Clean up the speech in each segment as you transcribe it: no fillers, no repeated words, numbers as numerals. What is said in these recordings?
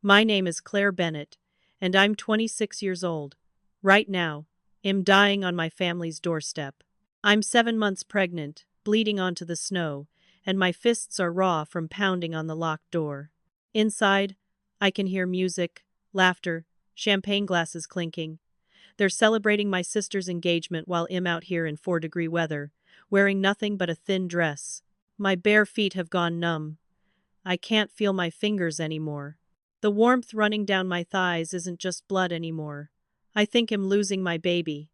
My name is Claire Bennett, and I'm 26 years old. Right now, I'm dying on my family's doorstep. I'm 7 months pregnant, bleeding onto the snow, and my fists are raw from pounding on the locked door. Inside, I can hear music, laughter, champagne glasses clinking. They're celebrating my sister's engagement while I'm out here in 4-degree weather, wearing nothing but a thin dress. My bare feet have gone numb. I can't feel my fingers anymore. The warmth running down my thighs isn't just blood anymore. I think I'm losing my baby.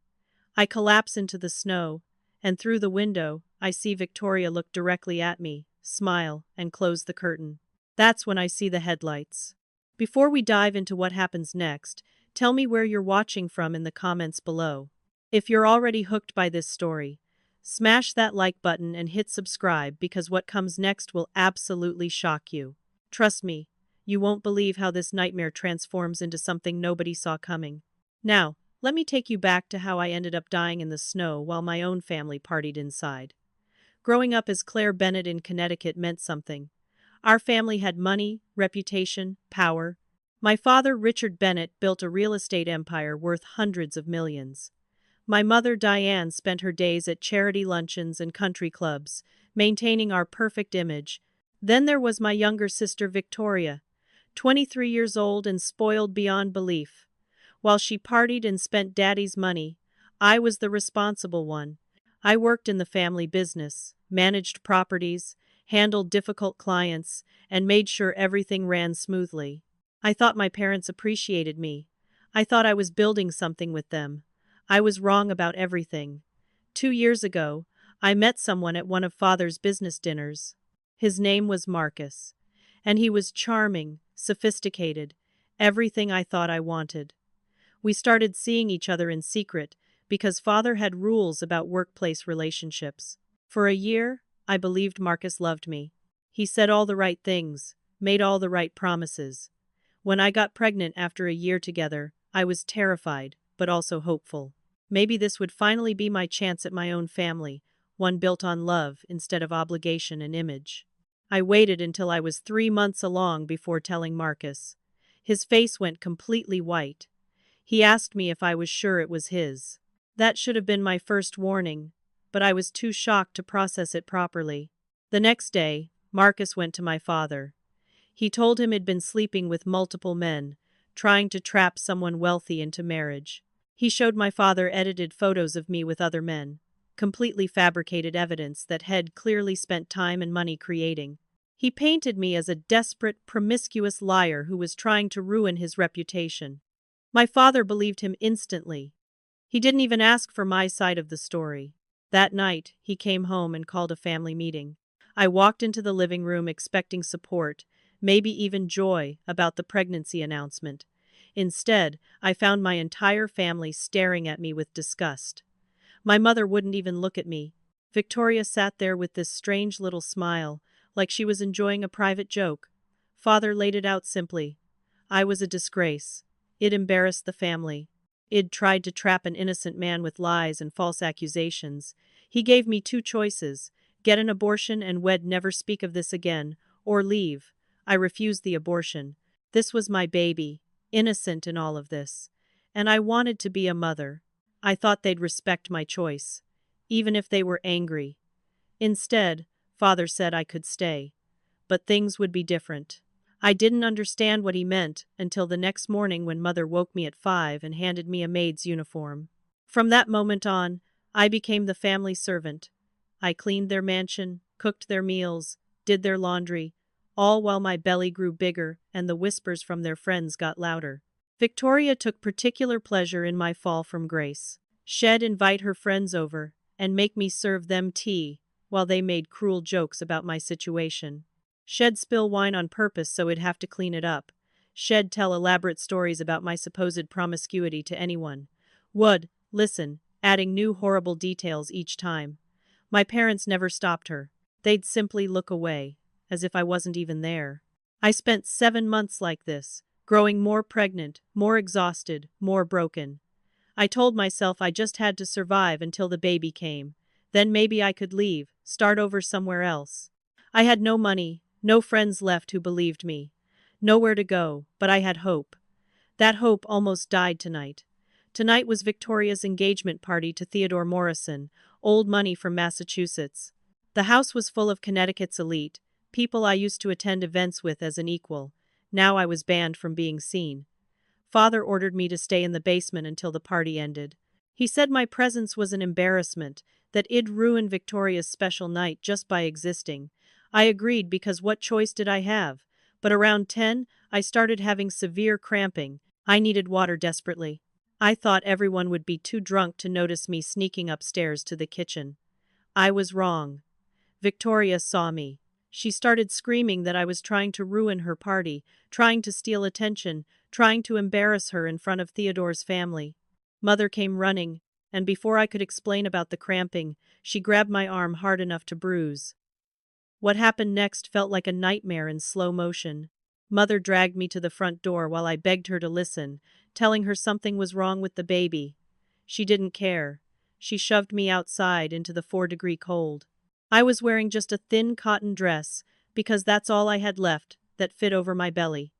I collapse into the snow, and through the window, I see Victoria look directly at me, smile, and close the curtain. That's when I see the headlights. Before we dive into what happens next, tell me where you're watching from in the comments below. If you're already hooked by this story, smash that like button and hit subscribe because what comes next will absolutely shock you. Trust me, you won't believe how this nightmare transforms into something nobody saw coming. Now, let me take you back to how I ended up dying in the snow while my own family partied inside. Growing up as Claire Bennett in Connecticut meant something. Our family had money, reputation, power. My father, Richard Bennett, built a real estate empire worth hundreds of millions. My mother, Diane, spent her days at charity luncheons and country clubs, maintaining our perfect image. Then there was my younger sister, Victoria, 23 years old and spoiled beyond belief. While she partied and spent daddy's money, I was the responsible one. I worked in the family business, managed properties, handled difficult clients, and made sure everything ran smoothly. I thought my parents appreciated me. I thought I was building something with them. I was wrong about everything. 2 years ago, I met someone at one of Father's business dinners. His name was Marcus, and he was charming, sophisticated, everything I thought I wanted. We started seeing each other in secret because Father had rules about workplace relationships. For a year, I believed Marcus loved me. He said all the right things, made all the right promises. When I got pregnant after a year together, I was terrified, but also hopeful. Maybe this would finally be my chance at my own family, one built on love instead of obligation and image. I waited until I was 3 months along before telling Marcus. His face went completely white. He asked me if I was sure it was his. That should have been my first warning, but I was too shocked to process it properly. The next day, Marcus went to my father. He told him he'd been sleeping with multiple men, trying to trap someone wealthy into marriage. He showed my father edited photos of me with other men, completely fabricated evidence that had clearly spent time and money creating. He painted me as a desperate, promiscuous liar who was trying to ruin his reputation. My father believed him instantly. He didn't even ask for my side of the story. That night, he came home and called a family meeting. I walked into the living room expecting support, maybe even joy, about the pregnancy announcement. Instead, I found my entire family staring at me with disgust. My mother wouldn't even look at me. Victoria sat there with this strange little smile, like she was enjoying a private joke. Father laid it out simply. I was a disgrace. It embarrassed the family. I'd tried to trap an innocent man with lies and false accusations. He gave me 2 choices: get an abortion and wed, never speak of this again, or leave. I refused the abortion. This was my baby, innocent in all of this. And I wanted to be a mother. I thought they'd respect my choice, even if they were angry. Instead, Father said I could stay. But things would be different. I didn't understand what he meant until the next morning when Mother woke me at 5 and handed me a maid's uniform. From that moment on, I became the family servant. I cleaned their mansion, cooked their meals, did their laundry, all while my belly grew bigger and the whispers from their friends got louder. Victoria took particular pleasure in my fall from grace. She'd invite her friends over and make me serve them tea while they made cruel jokes about my situation. She'd spill wine on purpose so I'd have to clean it up. She'd tell elaborate stories about my supposed promiscuity to anyone. Would listen, adding new horrible details each time. My parents never stopped her. They'd simply look away, as if I wasn't even there. I spent 7 months like this, growing more pregnant, more exhausted, more broken. I told myself I just had to survive until the baby came. Then maybe I could leave, start over somewhere else. I had no money, no friends left who believed me. Nowhere to go, but I had hope. That hope almost died tonight. Tonight was Victoria's engagement party to Theodore Morrison, old money from Massachusetts. The house was full of Connecticut's elite, people I used to attend events with as an equal. Now I was banned from being seen. Father ordered me to stay in the basement until the party ended. He said my presence was an embarrassment, that it'd ruin Victoria's special night just by existing. I agreed because what choice did I have? But around 10, I started having severe cramping. I needed water desperately. I thought everyone would be too drunk to notice me sneaking upstairs to the kitchen. I was wrong. Victoria saw me. She started screaming that I was trying to ruin her party, trying to steal attention, trying to embarrass her in front of Theodore's family. Mother came running, and before I could explain about the cramping, she grabbed my arm hard enough to bruise. What happened next felt like a nightmare in slow motion. Mother dragged me to the front door while I begged her to listen, telling her something was wrong with the baby. She didn't care. She shoved me outside into the 4-degree cold. I was wearing just a thin cotton dress, because that's all I had left, that fit over my belly.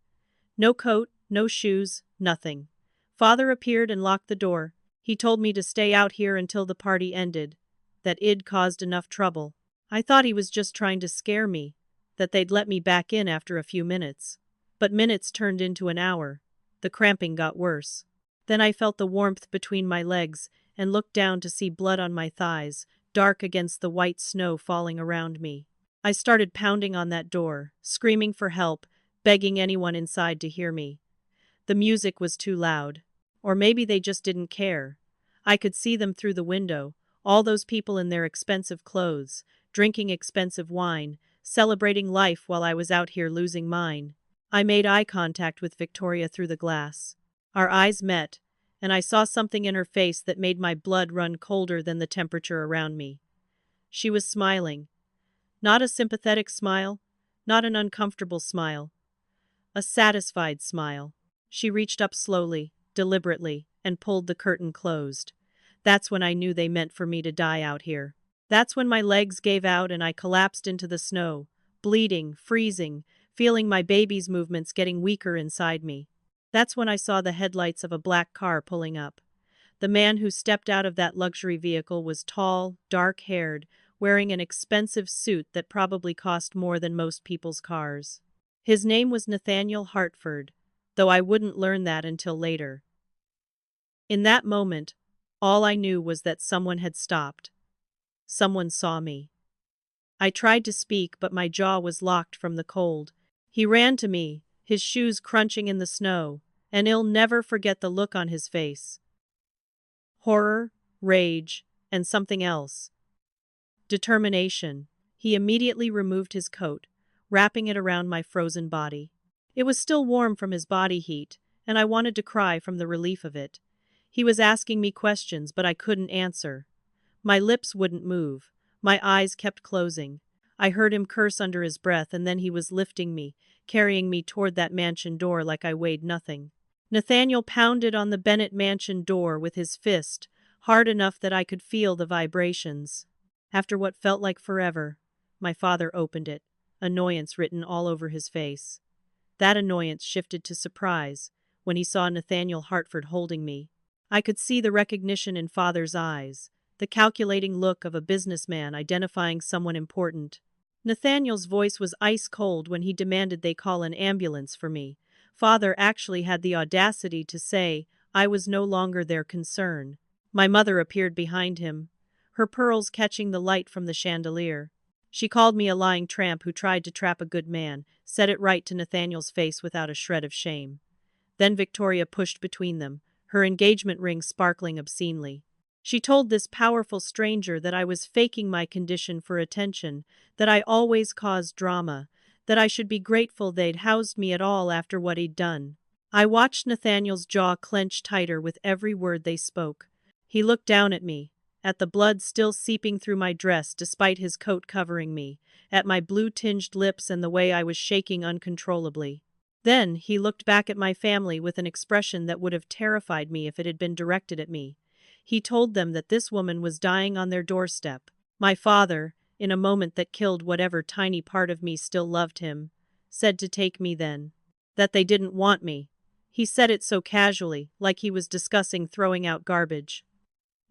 No coat, no shoes, nothing. Father appeared and locked the door. He told me to stay out here until the party ended, that I'd caused enough trouble. I thought he was just trying to scare me, that they'd let me back in after a few minutes. But minutes turned into an hour. The cramping got worse. Then I felt the warmth between my legs and looked down to see blood on my thighs, dark against the white snow falling around me. I started pounding on that door, screaming for help, begging anyone inside to hear me. The music was too loud. Or maybe they just didn't care. I could see them through the window, all those people in their expensive clothes, drinking expensive wine, celebrating life while I was out here losing mine. I made eye contact with Victoria through the glass. Our eyes met, and I saw something in her face that made my blood run colder than the temperature around me. She was smiling. Not a sympathetic smile, not an uncomfortable smile. A satisfied smile. She reached up slowly, deliberately, and pulled the curtain closed. That's when I knew they meant for me to die out here. That's when my legs gave out and I collapsed into the snow, bleeding, freezing, feeling my baby's movements getting weaker inside me. That's when I saw the headlights of a black car pulling up. The man who stepped out of that luxury vehicle was tall, dark-haired, wearing an expensive suit that probably cost more than most people's cars. His name was Nathaniel Hartford, though I wouldn't learn that until later. In that moment, all I knew was that someone had stopped. Someone saw me. I tried to speak, but my jaw was locked from the cold. He ran to me, his shoes crunching in the snow, and I'll never forget the look on his face. Horror, rage, and something else. Determination. He immediately removed his coat, wrapping it around my frozen body. It was still warm from his body heat, and I wanted to cry from the relief of it. He was asking me questions, but I couldn't answer. My lips wouldn't move. My eyes kept closing. I heard him curse under his breath, and then he was lifting me, carrying me toward that mansion door like I weighed nothing. Nathaniel pounded on the Bennett mansion door with his fist, hard enough that I could feel the vibrations. After what felt like forever, my father opened it, annoyance written all over his face. That annoyance shifted to surprise when he saw Nathaniel Hartford holding me. I could see the recognition in Father's eyes, the calculating look of a businessman identifying someone important. Nathaniel's voice was ice cold when he demanded they call an ambulance for me. Father actually had the audacity to say I was no longer their concern. My mother appeared behind him, her pearls catching the light from the chandelier. She called me a lying tramp who tried to trap a good man, said it right to Nathaniel's face without a shred of shame. Then Victoria pushed between them, her engagement ring sparkling obscenely. She told this powerful stranger that I was faking my condition for attention, that I always caused drama, that I should be grateful they'd housed me at all after what he'd done. I watched Nathaniel's jaw clench tighter with every word they spoke. He looked down at me, at the blood still seeping through my dress despite his coat covering me, at my blue-tinged lips and the way I was shaking uncontrollably. Then he looked back at my family with an expression that would have terrified me if it had been directed at me. He told them that this woman was dying on their doorstep. My father, in a moment that killed whatever tiny part of me still loved him, said to take me then. That they didn't want me. He said it so casually, like he was discussing throwing out garbage.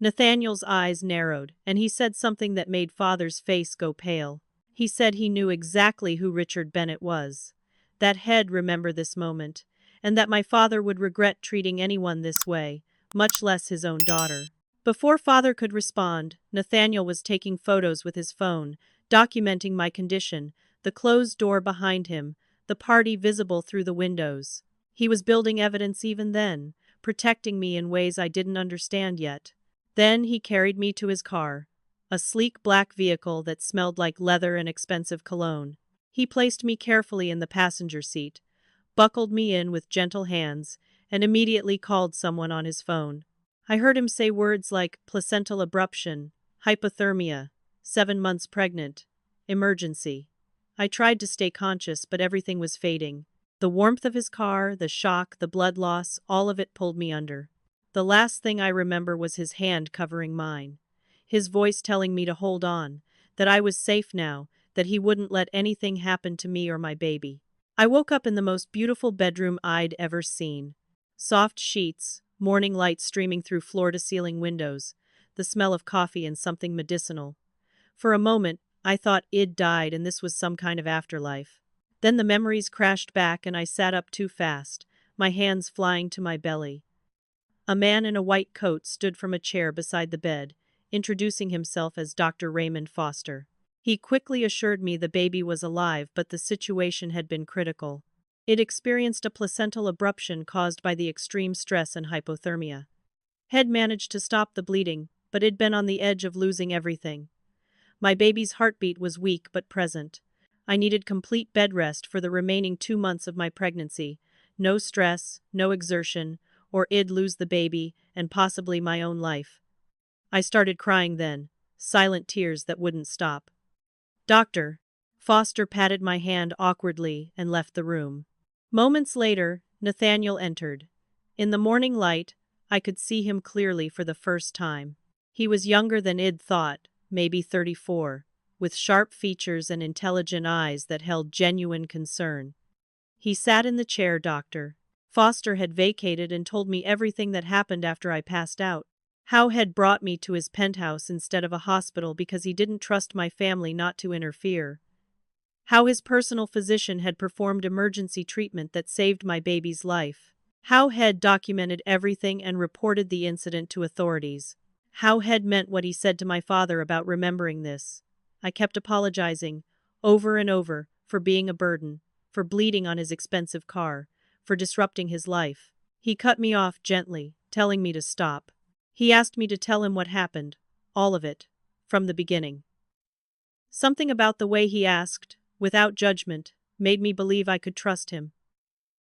Nathaniel's eyes narrowed, and he said something that made Father's face go pale. He said he knew exactly who Richard Bennett was. That he'd remember this moment, and that my father would regret treating anyone this way, much less his own daughter. Before Father could respond, Nathaniel was taking photos with his phone, documenting my condition, the closed door behind him, the party visible through the windows. He was building evidence even then, protecting me in ways I didn't understand yet. Then he carried me to his car, a sleek black vehicle that smelled like leather and expensive cologne. He placed me carefully in the passenger seat, buckled me in with gentle hands, and immediately called someone on his phone. I heard him say words like placental abruption, hypothermia, 7 months pregnant, emergency. I tried to stay conscious, but everything was fading. The warmth of his car, the shock, the blood loss, all of it pulled me under. The last thing I remember was his hand covering mine. His voice telling me to hold on, that I was safe now, that he wouldn't let anything happen to me or my baby. I woke up in the most beautiful bedroom I'd ever seen. Soft sheets, morning light streaming through floor-to-ceiling windows, the smell of coffee and something medicinal. For a moment, I thought I'd died and this was some kind of afterlife. Then the memories crashed back and I sat up too fast, my hands flying to my belly. A man in a white coat stood from a chair beside the bed, introducing himself as Dr. Raymond Foster. He quickly assured me the baby was alive, but the situation had been critical. It experienced a placental abruption caused by the extreme stress and hypothermia. Had managed to stop the bleeding, but it'd been on the edge of losing everything. My baby's heartbeat was weak but present. I needed complete bed rest for the remaining 2 months of my pregnancy. No stress, no exertion, or I'd lose the baby and possibly my own life. I started crying then, silent tears that wouldn't stop. Doctor. Foster patted my hand awkwardly and left the room. Moments later, Nathaniel entered. In the morning light, I could see him clearly for the first time. He was younger than I'd thought, maybe 34, with sharp features and intelligent eyes that held genuine concern. He sat in the chair, Doctor. Foster had vacated and told me everything that happened after I passed out. How had brought me to his penthouse instead of a hospital because he didn't trust my family not to interfere. How his personal physician had performed emergency treatment that saved my baby's life. How had documented everything and reported the incident to authorities. How had meant what he said to my father about remembering this. I kept apologizing, over and over, for being a burden, for bleeding on his expensive car, for disrupting his life. He cut me off gently, telling me to stop. He asked me to tell him what happened, all of it, from the beginning. Something about the way he asked, without judgment, made me believe I could trust him.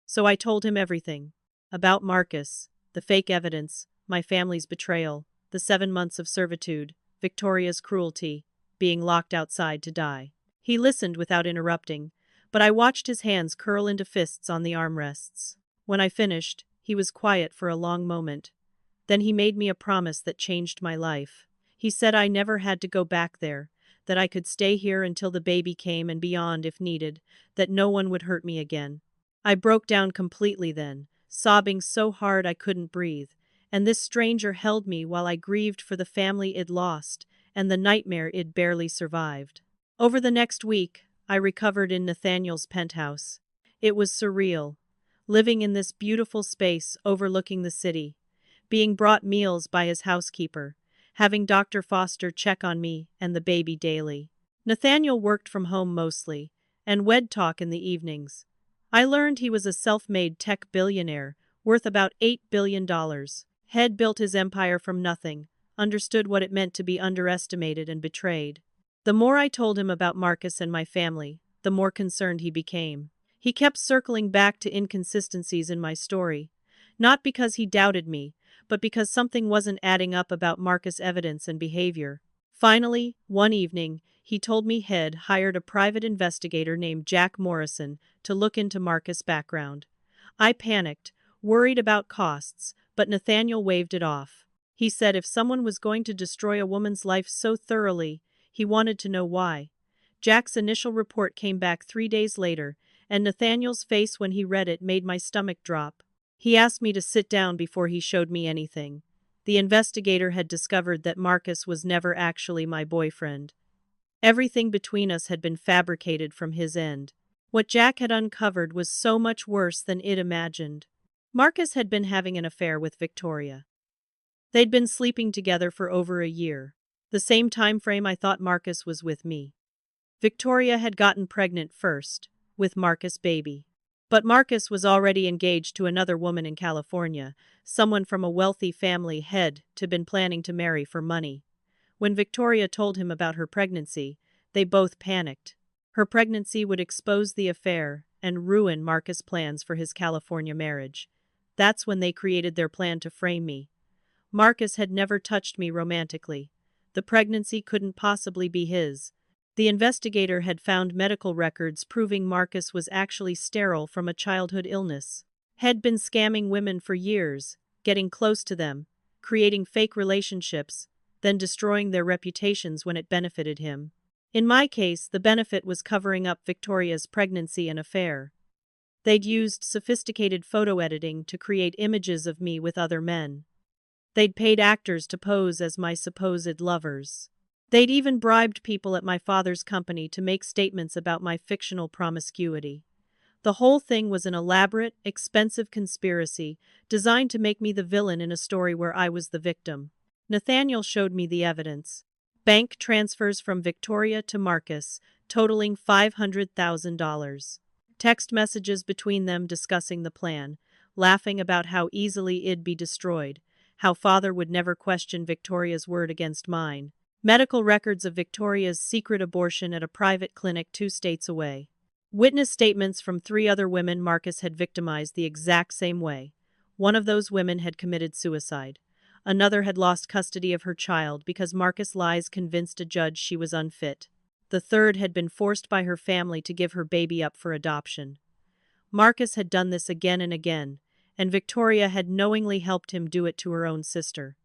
So I told him everything. About Marcus, the fake evidence, my family's betrayal, the 7 months of servitude, Victoria's cruelty, being locked outside to die. He listened without interrupting, but I watched his hands curl into fists on the armrests. When I finished, he was quiet for a long moment. Then he made me a promise that changed my life. He said I never had to go back there, that I could stay here until the baby came and beyond if needed, that no one would hurt me again. I broke down completely then, sobbing so hard I couldn't breathe, and this stranger held me while I grieved for the family I'd lost and the nightmare I'd barely survived. Over the next week, I recovered in Nathaniel's penthouse. It was surreal, living in this beautiful space overlooking the city, being brought meals by his housekeeper, having Dr. Foster check on me and the baby daily. Nathaniel worked from home mostly, and we'd talk in the evenings. I learned he was a self-made tech billionaire, worth about $8 billion. Had built his empire from nothing, understood what it meant to be underestimated and betrayed. The more I told him about Marcus and my family, the more concerned he became. He kept circling back to inconsistencies in my story, not because he doubted me, but because something wasn't adding up about Marcus' evidence and behavior. Finally, one evening, he told me he'd hired a private investigator named Jack Morrison to look into Marcus' background. I panicked, worried about costs, but Nathaniel waved it off. He said if someone was going to destroy a woman's life so thoroughly, he wanted to know why. Jack's initial report came back 3 days later, and Nathaniel's face when he read it made my stomach drop. He asked me to sit down before he showed me anything. The investigator had discovered that Marcus was never actually my boyfriend. Everything between us had been fabricated from his end. What Jack had uncovered was so much worse than it imagined. Marcus had been having an affair with Victoria. They'd been sleeping together for over a year, the same time frame I thought Marcus was with me. Victoria had gotten pregnant first, with Marcus' baby. But Marcus was already engaged to another woman in California, someone from a wealthy family had been planning to marry for money. When Victoria told him about her pregnancy, they both panicked. Her pregnancy would expose the affair and ruin Marcus' plans for his California marriage. That's when they created their plan to frame me. Marcus had never touched me romantically. The pregnancy couldn't possibly be his. The investigator had found medical records proving Marcus was actually sterile from a childhood illness. Had been scamming women for years, getting close to them, creating fake relationships, then destroying their reputations when it benefited him. In my case, the benefit was covering up Victoria's pregnancy and affair. They'd used sophisticated photo editing to create images of me with other men. They'd paid actors to pose as my supposed lovers. They'd even bribed people at my father's company to make statements about my fictional promiscuity. The whole thing was an elaborate, expensive conspiracy designed to make me the villain in a story where I was the victim. Nathaniel showed me the evidence. Bank transfers from Victoria to Marcus, totaling $500,000. Text messages between them discussing the plan, laughing about how easily it'd be destroyed, how father would never question Victoria's word against mine. Medical records of Victoria's secret abortion at a private clinic 2 states away. Witness statements from 3 other women Marcus had victimized the exact same way. One of those women had committed suicide. Another had lost custody of her child because Marcus' lies convinced a judge she was unfit. The third had been forced by her family to give her baby up for adoption. Marcus had done this again and again, and Victoria had knowingly helped him do it to her own sister.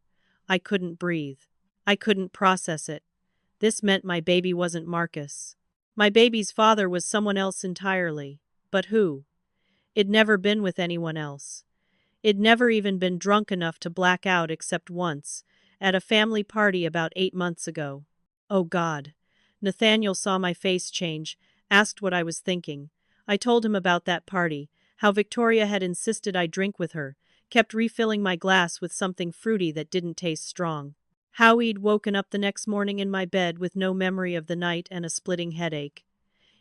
I couldn't breathe. I couldn't process it. This meant my baby wasn't Marcus. My baby's father was someone else entirely. But who? It'd never been with anyone else. It'd never even been drunk enough to black out except once, at a family party about 8 months ago. Oh God. Nathaniel saw my face change, asked what I was thinking. I told him about that party, how Victoria had insisted I drink with her, kept refilling my glass with something fruity that didn't taste strong. How he'd woken up the next morning in my bed with no memory of the night and a splitting headache.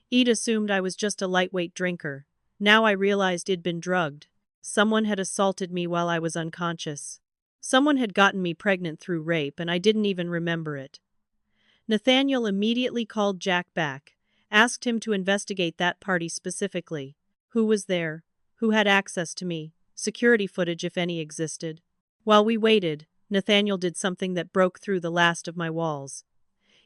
He'd assumed I was just a lightweight drinker. Now I realized he'd been drugged. Someone had assaulted me while I was unconscious. Someone had gotten me pregnant through rape and I didn't even remember it. Nathaniel immediately called Jack back, asked him to investigate that party specifically. Who was there? Who had access to me? Security footage if any existed. While we waited, Nathaniel did something that broke through the last of my walls.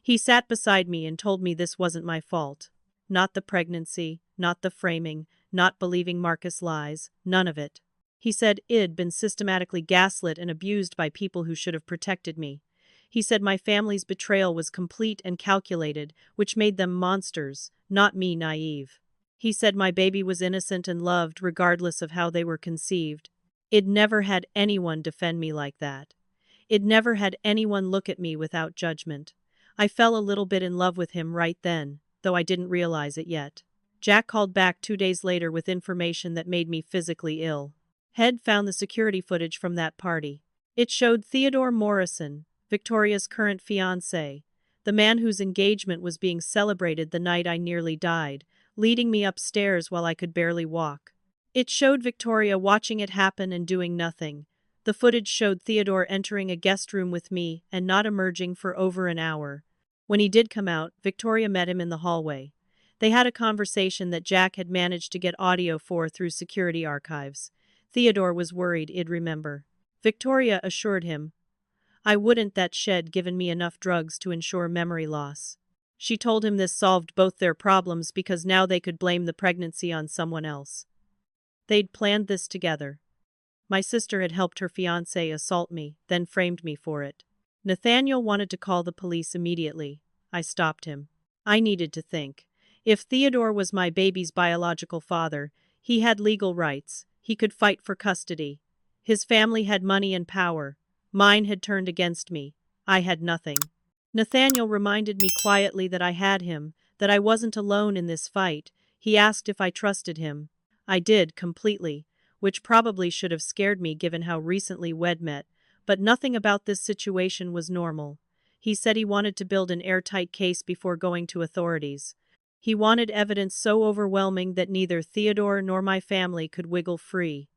He sat beside me and told me this wasn't my fault. Not the pregnancy, not the framing, not believing Marcus' lies, none of it. He said I'd been systematically gaslit and abused by people who should have protected me. He said my family's betrayal was complete and calculated, which made them monsters, not me naive. He said my baby was innocent and loved regardless of how they were conceived. I'd never had anyone defend me like that. I'd never had anyone look at me without judgment. I fell a little bit in love with him right then, though I didn't realize it yet. Jack called back 2 days later with information that made me physically ill. Head found the security footage from that party. It showed Theodore Morrison, Victoria's current fiancé, the man whose engagement was being celebrated the night I nearly died, leading me upstairs while I could barely walk. It showed Victoria watching it happen and doing nothing. The footage showed Theodore entering a guest room with me and not emerging for over an hour. When he did come out, Victoria met him in the hallway. They had a conversation that Jack had managed to get audio for through security archives. Theodore was worried he'd remember. Victoria assured him, I wouldn't, that she'd given me enough drugs to ensure memory loss. She told him this solved both their problems because now they could blame the pregnancy on someone else. They'd planned this together. My sister had helped her fiancé assault me, then framed me for it. Nathaniel wanted to call the police immediately. I stopped him. I needed to think. If Theodore was my baby's biological father, he had legal rights. He could fight for custody. His family had money and power. Mine had turned against me. I had nothing. Nathaniel reminded me quietly that I had him, that I wasn't alone in this fight. He asked if I trusted him. I did, completely, which probably should have scared me given how recently we'd met, but nothing about this situation was normal. He said he wanted to build an airtight case before going to authorities. He wanted evidence so overwhelming that neither Theodore nor my family could wiggle free.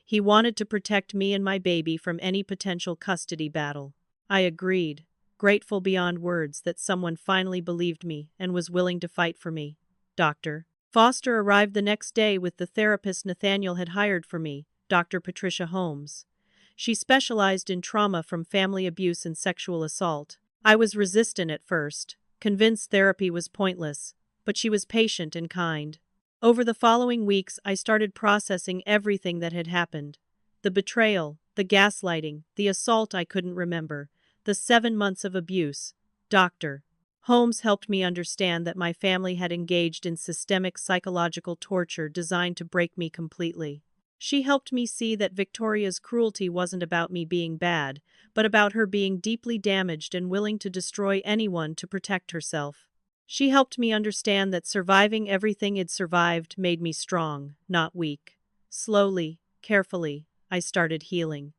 He wanted to protect me and my baby from any potential custody battle. I agreed, grateful beyond words that someone finally believed me and was willing to fight for me. Dr. Foster arrived the next day with the therapist Nathaniel had hired for me, Dr. Patricia Holmes. She specialized in trauma from family abuse and sexual assault. I was resistant at first, convinced therapy was pointless, but she was patient and kind. Over the following weeks, I started processing everything that had happened. The betrayal, the gaslighting, the assault I couldn't remember, the 7 months of abuse. Dr. Holmes helped me understand that my family had engaged in systemic psychological torture designed to break me completely. She helped me see that Victoria's cruelty wasn't about me being bad, but about her being deeply damaged and willing to destroy anyone to protect herself. She helped me understand that surviving everything I'd survived made me strong, not weak. Slowly, carefully, I started healing.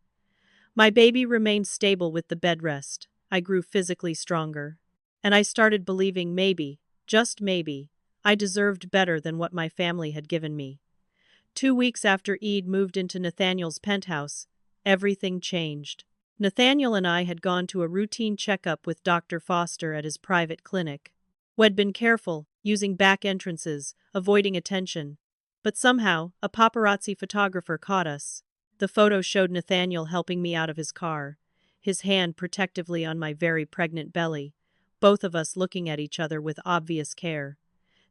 My baby remained stable with the bed rest. I grew physically stronger. And I started believing maybe, just maybe, I deserved better than what my family had given me. 2 weeks after Eid moved into Nathaniel's penthouse, everything changed. Nathaniel and I had gone to a routine checkup with Dr. Foster at his private clinic. We'd been careful, using back entrances, avoiding attention. But somehow, a paparazzi photographer caught us. The photo showed Nathaniel helping me out of his car, his hand protectively on my very pregnant belly, both of us looking at each other with obvious care.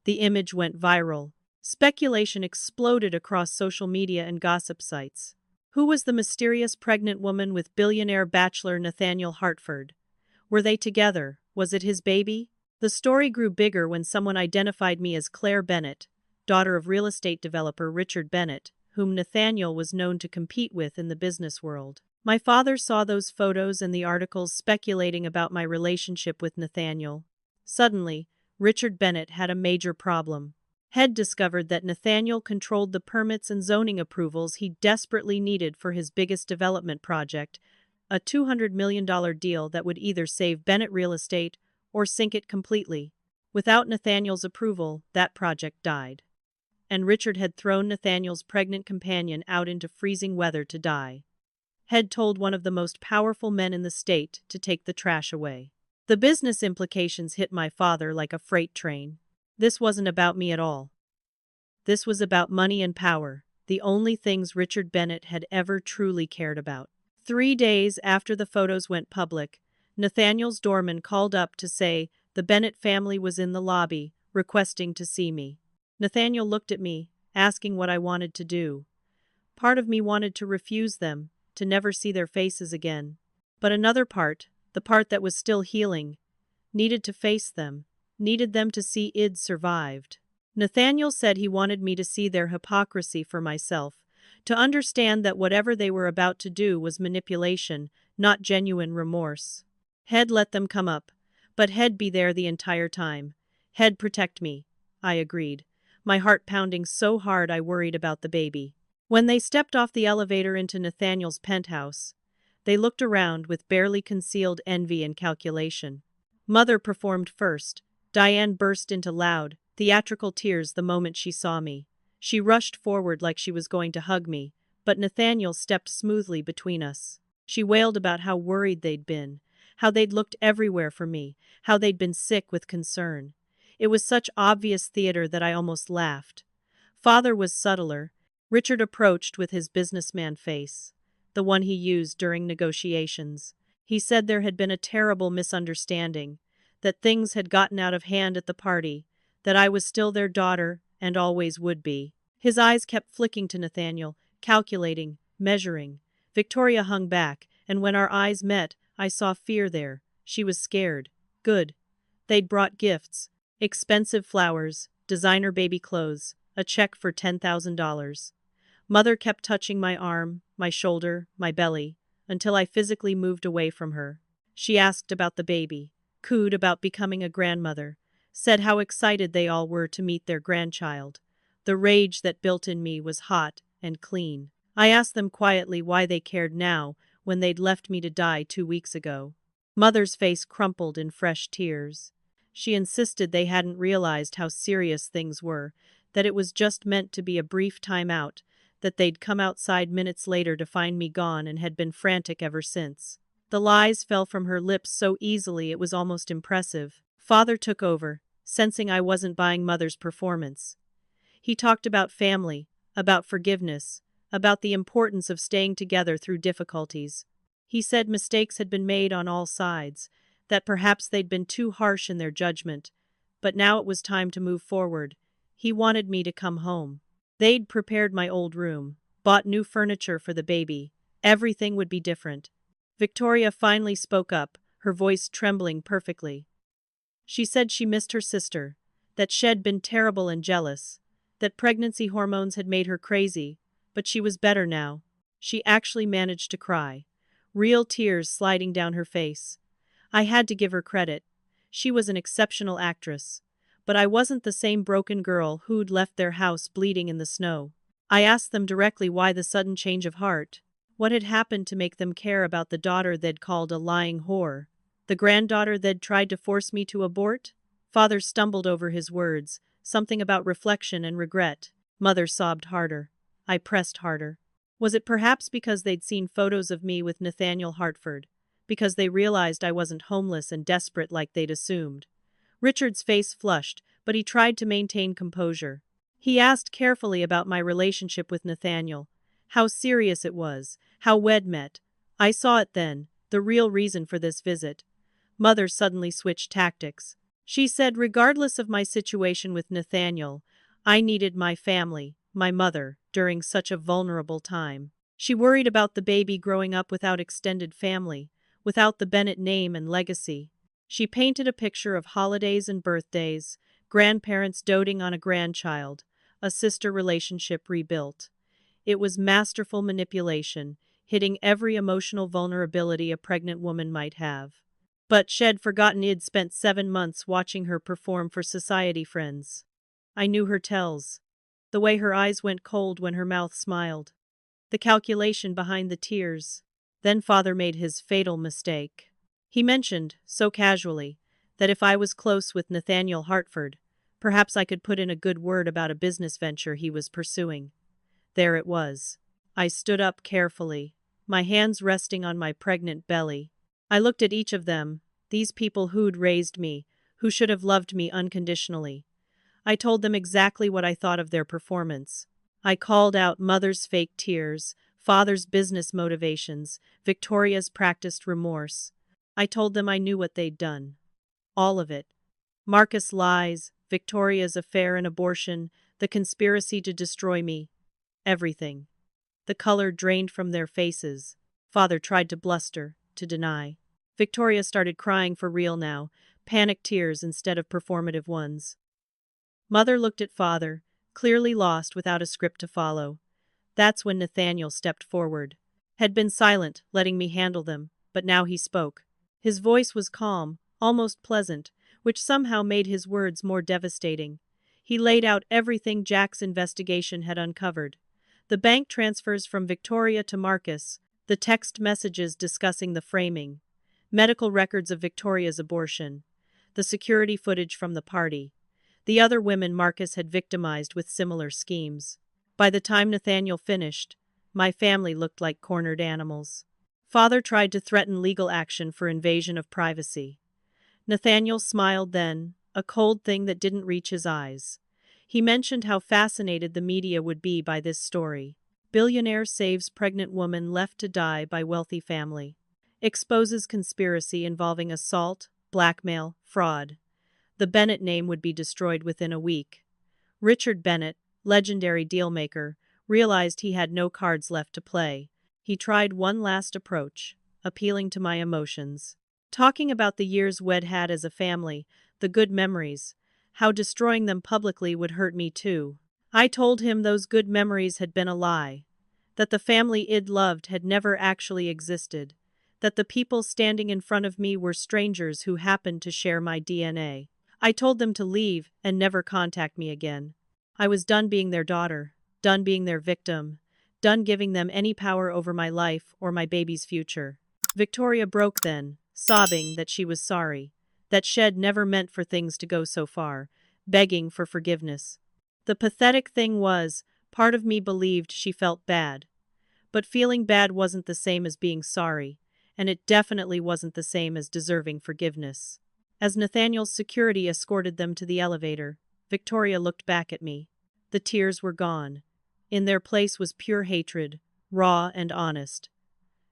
The image went viral. Speculation exploded across social media and gossip sites. Who was the mysterious pregnant woman with billionaire bachelor Nathaniel Hartford? Were they together? Was it his baby? The story grew bigger when someone identified me as Claire Bennett, daughter of real estate developer Richard Bennett, whom Nathaniel was known to compete with in the business world. My father saw those photos and the articles speculating about my relationship with Nathaniel. Suddenly, Richard Bennett had a major problem. Head discovered that Nathaniel controlled the permits and zoning approvals he desperately needed for his biggest development project, a $200 million deal that would either save Bennett Real Estate or sink it completely. Without Nathaniel's approval, that project died. And Richard had thrown Nathaniel's pregnant companion out into freezing weather to die. Head told one of the most powerful men in the state to take the trash away. The business implications hit my father like a freight train. This wasn't about me at all. This was about money and power, the only things Richard Bennett had ever truly cared about. 3 days after the photos went public, Nathaniel's doorman called up to say the Bennett family was in the lobby, requesting to see me. Nathaniel looked at me, asking what I wanted to do. Part of me wanted to refuse them, to never see their faces again. But another part, the part that was still healing, needed to face them, needed them to see I'd survived. Nathaniel said he wanted me to see their hypocrisy for myself, to understand that whatever they were about to do was manipulation, not genuine remorse. Head let them come up, but Head be there the entire time. Head protect me. I agreed, my heart pounding so hard I worried about the baby. When they stepped off the elevator into Nathaniel's penthouse, they looked around with barely concealed envy and calculation. Mother performed first. Diane burst into loud, theatrical tears the moment she saw me. She rushed forward like she was going to hug me, but Nathaniel stepped smoothly between us. She wailed about how worried they'd been, how they'd looked everywhere for me, how they'd been sick with concern. It was such obvious theater that I almost laughed. Father was subtler. Richard approached with his businessman face, the one he used during negotiations. He said there had been a terrible misunderstanding, that things had gotten out of hand at the party, that I was still their daughter and always would be. His eyes kept flicking to Nathaniel, calculating, measuring. Victoria hung back, and when our eyes met, I saw fear there. She was scared. Good. They'd brought gifts. Expensive flowers, designer baby clothes, a check for $10,000. Mother kept touching my arm, my shoulder, my belly, until I physically moved away from her. She asked about the baby, cooed about becoming a grandmother, said how excited they all were to meet their grandchild. The rage that built in me was hot and clean. I asked them quietly why they cared now when they'd left me to die 2 weeks ago. Mother's face crumpled in fresh tears. She insisted they hadn't realized how serious things were, that it was just meant to be a brief time out, that they'd come outside minutes later to find me gone and had been frantic ever since. The lies fell from her lips so easily it was almost impressive. Father took over, sensing I wasn't buying Mother's performance. He talked about family, about forgiveness, about the importance of staying together through difficulties. He said mistakes had been made on all sides, that perhaps they'd been too harsh in their judgment, but now it was time to move forward. He wanted me to come home. They'd prepared my old room, bought new furniture for the baby. Everything would be different. Victoria finally spoke up, her voice trembling perfectly. She said she missed her sister, that she'd been terrible and jealous, that pregnancy hormones had made her crazy, but she was better now. She actually managed to cry, real tears sliding down her face. I had to give her credit. She was an exceptional actress. But I wasn't the same broken girl who'd left their house bleeding in the snow. I asked them directly why the sudden change of heart. What had happened to make them care about the daughter they'd called a lying whore? The granddaughter they'd tried to force me to abort? Father stumbled over his words, something about reflection and regret. Mother sobbed harder. I pressed harder. Was it perhaps because they'd seen photos of me with Nathaniel Hartford? Because they realized I wasn't homeless and desperate like they'd assumed? Richard's face flushed, but he tried to maintain composure. He asked carefully about my relationship with Nathaniel, how serious it was, how we'd met. I saw it then, the real reason for this visit. Mother suddenly switched tactics. She said regardless of my situation with Nathaniel, I needed my family, my mother, during such a vulnerable time. She worried about the baby growing up without extended family, without the Bennett name and legacy. She painted a picture of holidays and birthdays, grandparents doting on a grandchild, a sister relationship rebuilt. It was masterful manipulation, hitting every emotional vulnerability a pregnant woman might have. But she'd forgotten I'd spent 7 months watching her perform for society friends. I knew her tells. The way her eyes went cold when her mouth smiled. The calculation behind the tears. Then Father made his fatal mistake. He mentioned, so casually, that if I was close with Nathaniel Hartford, perhaps I could put in a good word about a business venture he was pursuing. There it was. I stood up carefully, my hands resting on my pregnant belly. I looked at each of them, these people who'd raised me, who should have loved me unconditionally. I told them exactly what I thought of their performance. I called out Mother's fake tears, Father's business motivations, Victoria's practiced remorse. I told them I knew what they'd done. All of it. Marcus' lies, Victoria's affair and abortion, the conspiracy to destroy me. Everything. The color drained from their faces. Father tried to bluster, to deny. Victoria started crying for real now, panic tears instead of performative ones. Mother looked at Father, clearly lost without a script to follow. That's when Nathaniel stepped forward. Had been silent, letting me handle them, but now he spoke. His voice was calm, almost pleasant, which somehow made his words more devastating. He laid out everything Jack's investigation had uncovered. The bank transfers from Victoria to Marcus, the text messages discussing the framing, medical records of Victoria's abortion, the security footage from the party, the other women Marcus had victimized with similar schemes. By the time Nathaniel finished, my family looked like cornered animals. Father tried to threaten legal action for invasion of privacy. Nathaniel smiled then, a cold thing that didn't reach his eyes. He mentioned how fascinated the media would be by this story. Billionaire saves pregnant woman left to die by wealthy family. Exposes conspiracy involving assault, blackmail, fraud. The Bennett name would be destroyed within a week. Richard Bennett, legendary dealmaker, realized he had no cards left to play. He tried one last approach, appealing to my emotions. Talking about the years we'd had as a family, the good memories, how destroying them publicly would hurt me too. I told him those good memories had been a lie, that the family Id loved had never actually existed, that the people standing in front of me were strangers who happened to share my DNA. I told them to leave and never contact me again. I was done being their daughter, done being their victim, done giving them any power over my life or my baby's future. Victoria broke then, sobbing that she was sorry, that Shed never meant for things to go so far, begging for forgiveness. The pathetic thing was, part of me believed she felt bad. But feeling bad wasn't the same as being sorry, and it definitely wasn't the same as deserving forgiveness. As Nathaniel's security escorted them to the elevator, Victoria looked back at me. The tears were gone. In their place was pure hatred, raw and honest.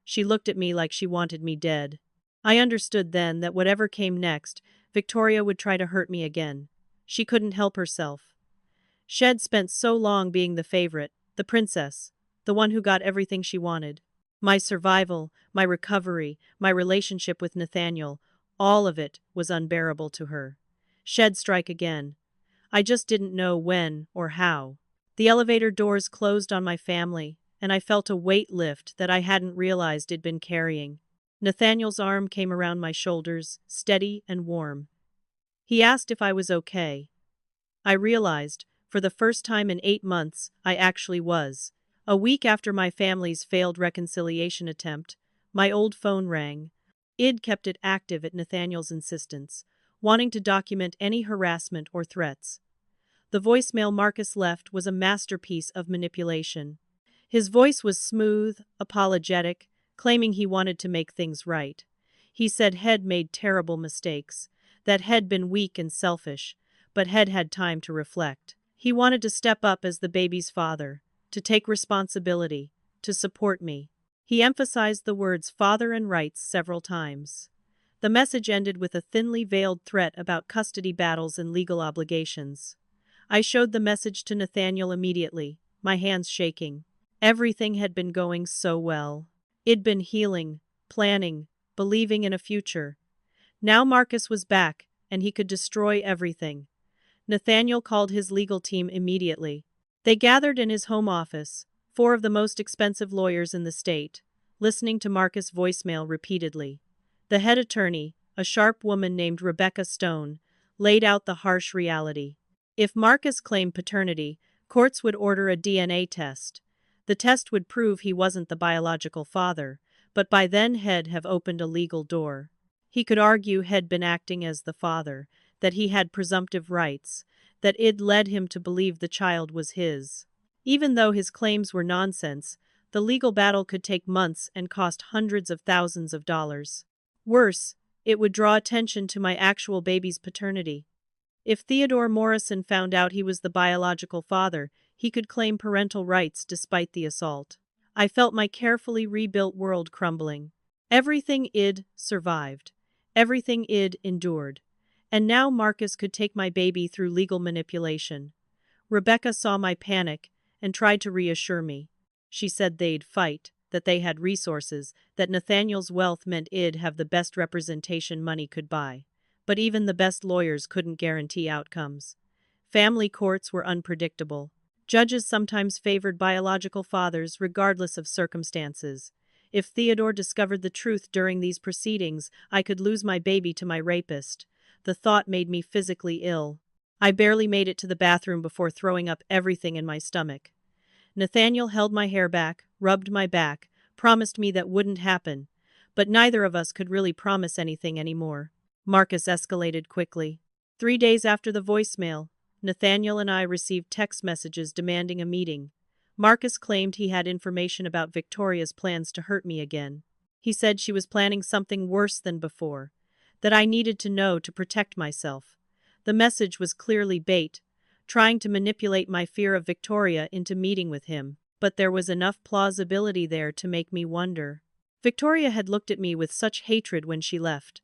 She looked at me like she wanted me dead. I understood then that whatever came next, Victoria would try to hurt me again. She couldn't help herself. Shed spent so long being the favorite, the princess, the one who got everything she wanted. My survival, my recovery, my relationship with Nathaniel, all of it was unbearable to her. Shed strike again. I just didn't know when or how. The elevator doors closed on my family, and I felt a weight lift that I hadn't realized I'd been carrying. Nathaniel's arm came around my shoulders, steady and warm. He asked if I was okay. I realized, for the first time in 8 months, I actually was. A week after my family's failed reconciliation attempt, my old phone rang. Id kept it active at Nathaniel's insistence, wanting to document any harassment or threats. The voicemail Marcus left was a masterpiece of manipulation. His voice was smooth, apologetic, claiming he wanted to make things right. He said Head made terrible mistakes, that Head been weak and selfish, but Head had time to reflect. He wanted to step up as the baby's father, to take responsibility, to support me. He emphasized the words father and rights several times. The message ended with a thinly veiled threat about custody battles and legal obligations. I showed the message to Nathaniel immediately, my hands shaking. Everything had been going so well. It'd been healing, planning, believing in a future. Now Marcus was back, and he could destroy everything. Nathaniel called his legal team immediately. They gathered in his home office, 4 of the most expensive lawyers in the state, listening to Marcus' voicemail repeatedly. The head attorney, a sharp woman named Rebecca Stone, laid out the harsh reality. If Marcus claimed paternity, courts would order a DNA test. The test would prove he wasn't the biological father, but by then Head have opened a legal door. He could argue Head been acting as the father, that he had presumptive rights, that Id led him to believe the child was his. Even though his claims were nonsense, the legal battle could take months and cost hundreds of thousands of dollars. Worse, it would draw attention to my actual baby's paternity. If Theodore Morrison found out he was the biological father, he could claim parental rights despite the assault. I felt my carefully rebuilt world crumbling. Everything Id survived. Everything Id endured. And now Marcus could take my baby through legal manipulation. Rebecca saw my panic and tried to reassure me. She said they'd fight, that they had resources, that Nathaniel's wealth meant Id have the best representation money could buy. But even the best lawyers couldn't guarantee outcomes. Family courts were unpredictable. Judges sometimes favored biological fathers regardless of circumstances. If Theodore discovered the truth during these proceedings, I could lose my baby to my rapist. The thought made me physically ill. I barely made it to the bathroom before throwing up everything in my stomach. Nathaniel held my hair back, rubbed my back, promised me that wouldn't happen, but neither of us could really promise anything anymore. Marcus escalated quickly. 3 days after the voicemail, Nathaniel and I received text messages demanding a meeting. Marcus claimed he had information about Victoria's plans to hurt me again. He said she was planning something worse than before, that I needed to know to protect myself. The message was clearly bait, trying to manipulate my fear of Victoria into meeting with him, but there was enough plausibility there to make me wonder. Victoria had looked at me with such hatred when she left.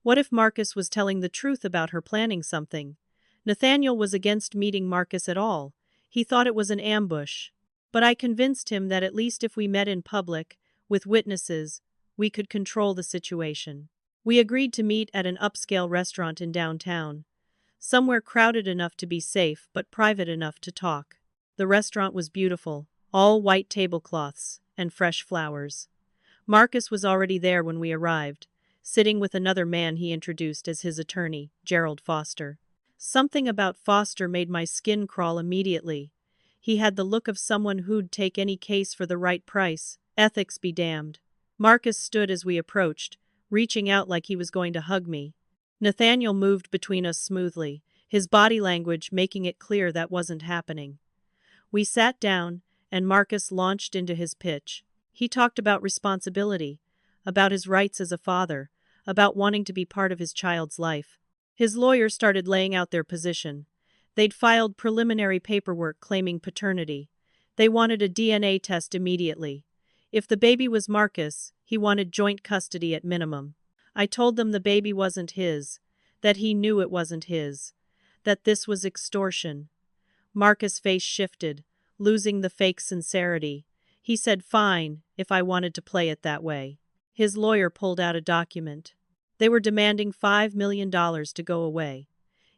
What if Marcus was telling the truth about her planning something? Nathaniel was against meeting Marcus at all. He thought it was an ambush. But I convinced him that at least if we met in public, with witnesses, we could control the situation. We agreed to meet at an upscale restaurant in downtown. Somewhere crowded enough to be safe but private enough to talk. The restaurant was beautiful, all white tablecloths and fresh flowers. Marcus was already there when we arrived, sitting with another man he introduced as his attorney, Gerald Foster. Something about Foster made my skin crawl immediately. He had the look of someone who'd take any case for the right price. Ethics be damned. Marcus stood as we approached, reaching out like he was going to hug me. Nathaniel moved between us smoothly, his body language making it clear that wasn't happening. We sat down, and Marcus launched into his pitch. He talked about responsibility, about his rights as a father, about wanting to be part of his child's life. His lawyers started laying out their position. They'd filed preliminary paperwork claiming paternity. They wanted a DNA test immediately. If the baby was Marcus, he wanted joint custody at minimum. I told them the baby wasn't his, that he knew it wasn't his, that this was extortion. Marcus' face shifted, losing the fake sincerity. He said fine, if I wanted to play it that way. His lawyer pulled out a document. They were demanding $5 million to go away.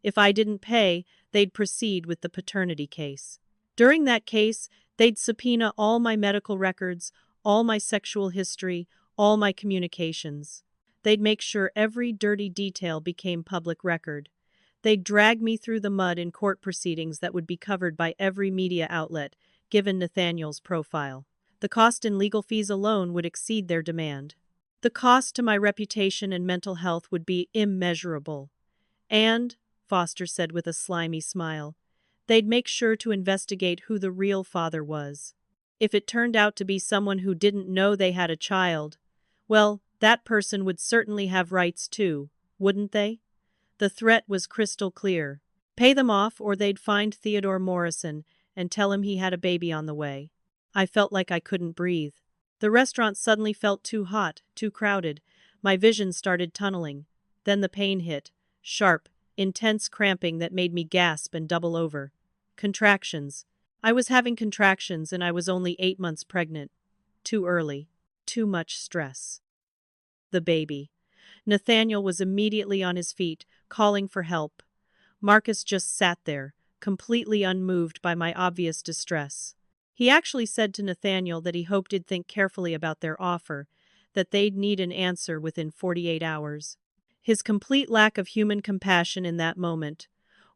If I didn't pay, they'd proceed with the paternity case. During that case, they'd subpoena all my medical records, all my sexual history, all my communications. They'd make sure every dirty detail became public record. They'd drag me through the mud in court proceedings that would be covered by every media outlet, given Nathaniel's profile. The cost in legal fees alone would exceed their demand. The cost to my reputation and mental health would be immeasurable. And, Foster said with a slimy smile, they'd make sure to investigate who the real father was. If it turned out to be someone who didn't know they had a child, well, that person would certainly have rights too, wouldn't they? The threat was crystal clear. Pay them off or they'd find Theodore Morrison and tell him he had a baby on the way. I felt like I couldn't breathe. The restaurant suddenly felt too hot, too crowded. My vision started tunneling. Then the pain hit. Sharp, intense cramping that made me gasp and double over. Contractions. I was having contractions and I was only 8 months pregnant. Too early. Too much stress. The baby. Nathaniel was immediately on his feet, calling for help. Marcus just sat there, completely unmoved by my obvious distress. He actually said to Nathaniel that he hoped he'd think carefully about their offer, that they'd need an answer within 48 hours. His complete lack of human compassion in that moment,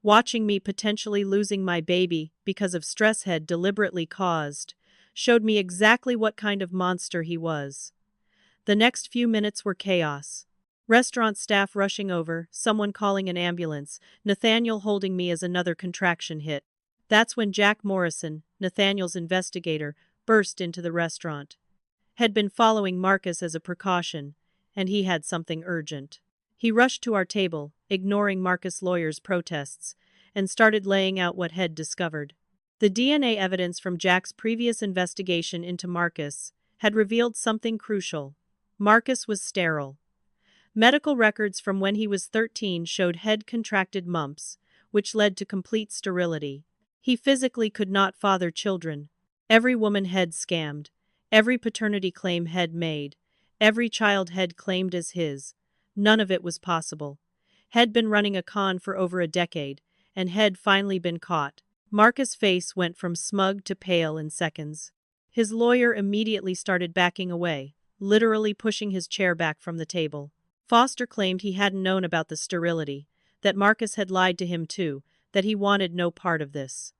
watching me potentially losing my baby because of stress he'd deliberately caused, showed me exactly what kind of monster he was. The next few minutes were chaos. Restaurant staff rushing over, someone calling an ambulance, Nathaniel holding me as another contraction hit. That's when Jack Morrison, Nathaniel's investigator, burst into the restaurant. Had been following Marcus as a precaution, and he had something urgent. He rushed to our table, ignoring Marcus' lawyer's protests, and started laying out what Head discovered. The DNA evidence from Jack's previous investigation into Marcus had revealed something crucial. Marcus was sterile. Medical records from when he was 13 showed Head contracted mumps, which led to complete sterility. He physically could not father children. Every woman Head scammed, every paternity claim Head made, every child Head claimed as his, none of it was possible. Head been running a con for over a decade, and Head finally been caught. Marcus' face went from smug to pale in seconds. His lawyer immediately started backing away, literally pushing his chair back from the table. Foster claimed he hadn't known about the sterility, that Marcus had lied to him too, that he wanted no part of this.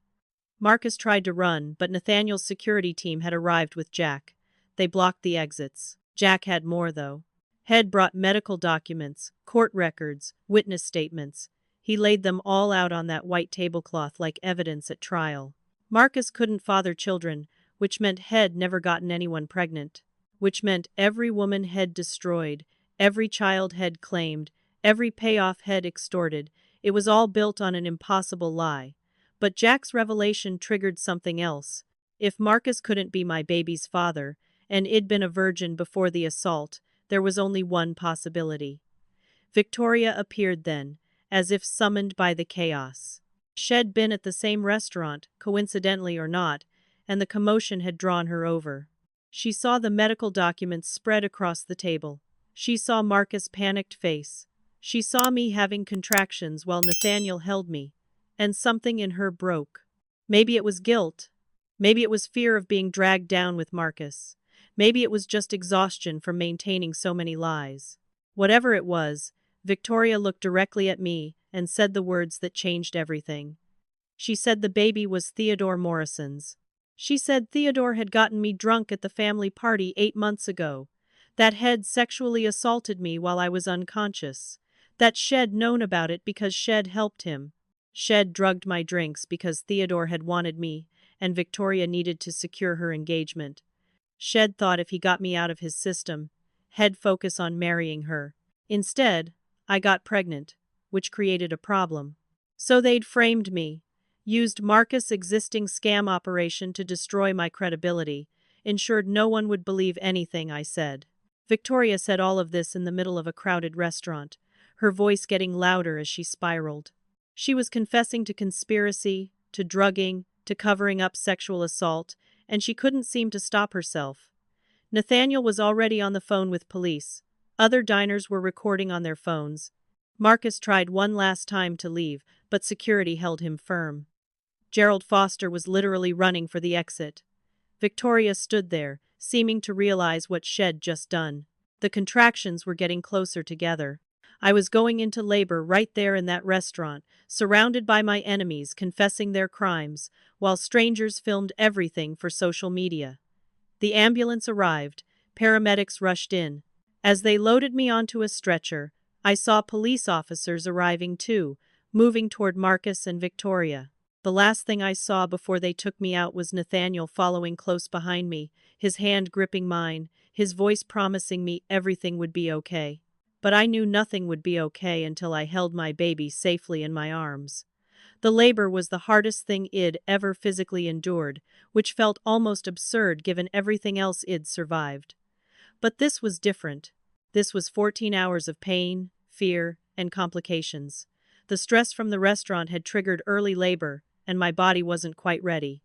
Marcus tried to run, but Nathaniel's security team had arrived with Jack. They blocked the exits. Jack had more, though. Head brought medical documents, court records, witness statements. He laid them all out on that white tablecloth like evidence at trial. Marcus couldn't father children, which meant Head never gotten anyone pregnant. Which meant every woman Head destroyed, every child Head claimed, every payoff Head extorted. It was all built on an impossible lie. But Jack's revelation triggered something else. If Marcus couldn't be my baby's father, and I'd been a virgin before the assault, there was only one possibility. Victoria appeared then, as if summoned by the chaos. She'd been at the same restaurant, coincidentally or not, and the commotion had drawn her over. She saw the medical documents spread across the table. She saw Marcus' panicked face. She saw me having contractions while Nathaniel held me, and something in her broke. Maybe it was guilt. Maybe it was fear of being dragged down with Marcus. Maybe it was just exhaustion from maintaining so many lies. Whatever it was, Victoria looked directly at me and said the words that changed everything. She said the baby was Theodore Morrison's. She said Theodore had gotten me drunk at the family party 8 months ago. That Head sexually assaulted me while I was unconscious. That Shed known about it because Shed helped him. Shed drugged my drinks because Theodore had wanted me, and Victoria needed to secure her engagement. Shed thought if he got me out of his system, He'd focus on marrying her. Instead, I got pregnant, which created a problem. So they'd framed me, used Marcus' existing scam operation to destroy my credibility, ensured no one would believe anything I said. Victoria said all of this in the middle of a crowded restaurant, her voice getting louder as she spiraled. She was confessing to conspiracy, to drugging, to covering up sexual assault, and she couldn't seem to stop herself. Nathaniel was already on the phone with police. Other diners were recording on their phones. Marcus tried one last time to leave, but security held him firm. Gerald Foster was literally running for the exit. Victoria stood there, seeming to realize what Shed just done. The contractions were getting closer together. I was going into labor right there in that restaurant, surrounded by my enemies confessing their crimes, while strangers filmed everything for social media. The ambulance arrived. Paramedics rushed in. As they loaded me onto a stretcher, I saw police officers arriving too, moving toward Marcus and Victoria. The last thing I saw before they took me out was Nathaniel following close behind me, his hand gripping mine, his voice promising me everything would be okay. But I knew nothing would be okay until I held my baby safely in my arms. The labor was the hardest thing I'd ever physically endured, which felt almost absurd given everything else I'd survived. But this was different. This was 14 hours of pain, fear, and complications. The stress from the restaurant had triggered early labor, and my body wasn't quite ready.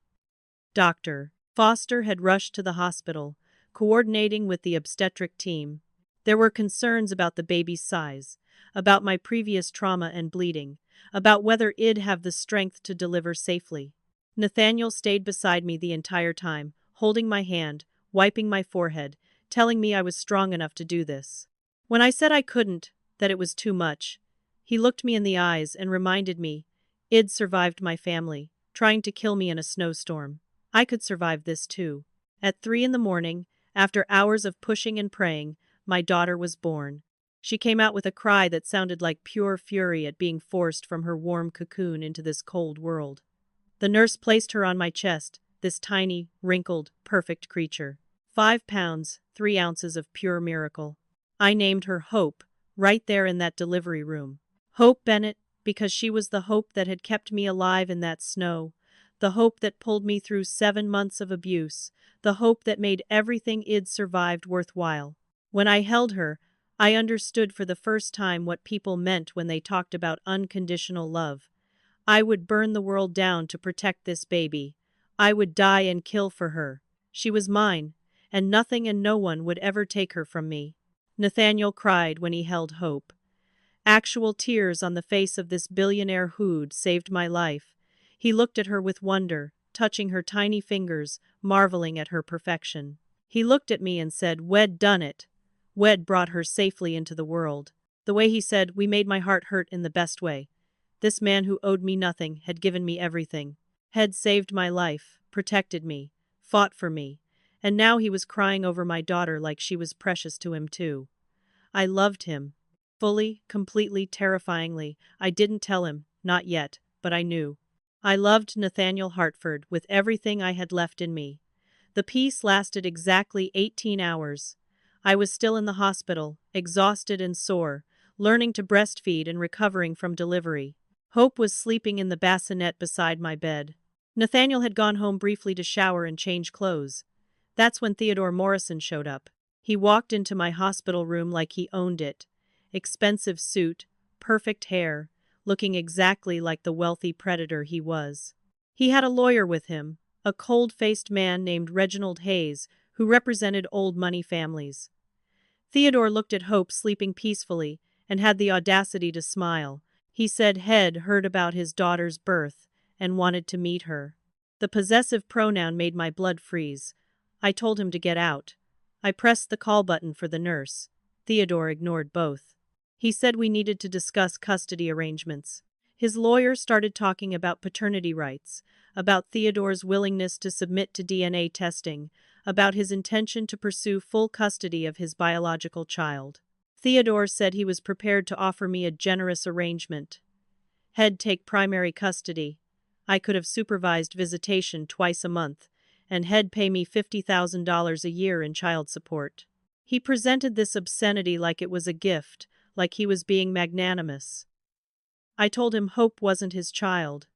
Dr. Foster had rushed to the hospital, coordinating with the obstetric team. There were concerns about the baby's size, about my previous trauma and bleeding, about whether I'd have the strength to deliver safely. Nathaniel stayed beside me the entire time, holding my hand, wiping my forehead, telling me I was strong enough to do this. When I said I couldn't, that it was too much, he looked me in the eyes and reminded me, I'd survived my family, trying to kill me in a snowstorm. I could survive this too. At 3 a.m, after hours of pushing and praying, my daughter was born. She came out with a cry that sounded like pure fury at being forced from her warm cocoon into this cold world. The nurse placed her on my chest, this tiny, wrinkled, perfect creature. 5 pounds, 3 ounces of pure miracle. I named her Hope, right there in that delivery room. Hope Bennett, because she was the hope that had kept me alive in that snow, the hope that pulled me through 7 months of abuse, the hope that made everything I'd survived worthwhile. When I held her, I understood for the first time what people meant when they talked about unconditional love. I would burn the world down to protect this baby. I would die and kill for her. She was mine, and nothing and no one would ever take her from me. Nathaniel cried when he held Hope. Actual tears on the face of this billionaire who'd saved my life. He looked at her with wonder, touching her tiny fingers, marveling at her perfection. He looked at me and said, "We'd done it. We'd brought her safely into the world." The way he said, we made my heart hurt in the best way. This man who owed me nothing had given me everything. Had saved my life, protected me, fought for me, and now he was crying over my daughter like she was precious to him too. I loved him. Fully, completely, terrifyingly. I didn't tell him, not yet, but I knew. I loved Nathaniel Hartford with everything I had left in me. The peace lasted exactly 18 hours. I was still in the hospital, exhausted and sore, learning to breastfeed and recovering from delivery. Hope was sleeping in the bassinet beside my bed. Nathaniel had gone home briefly to shower and change clothes. That's when Theodore Morrison showed up. He walked into my hospital room like he owned it. Expensive suit, perfect hair, looking exactly like the wealthy predator he was. He had a lawyer with him, a cold-faced man named Reginald Hayes, who represented old money families. Theodore looked at Hope sleeping peacefully, and had the audacity to smile. He said Head heard about his daughter's birth and wanted to meet her. The possessive pronoun made my blood freeze. I told him to get out. I pressed the call button for the nurse. Theodore ignored both. He said we needed to discuss custody arrangements. His lawyer started talking about paternity rights, about Theodore's willingness to submit to DNA testing, about his intention to pursue full custody of his biological child. Theodore said he was prepared to offer me a generous arrangement. Head take primary custody. I could have supervised visitation twice a month, and Head pay me $50,000 a year in child support. He presented this obscenity like it was a gift, like he was being magnanimous. I told him Hope wasn't his child.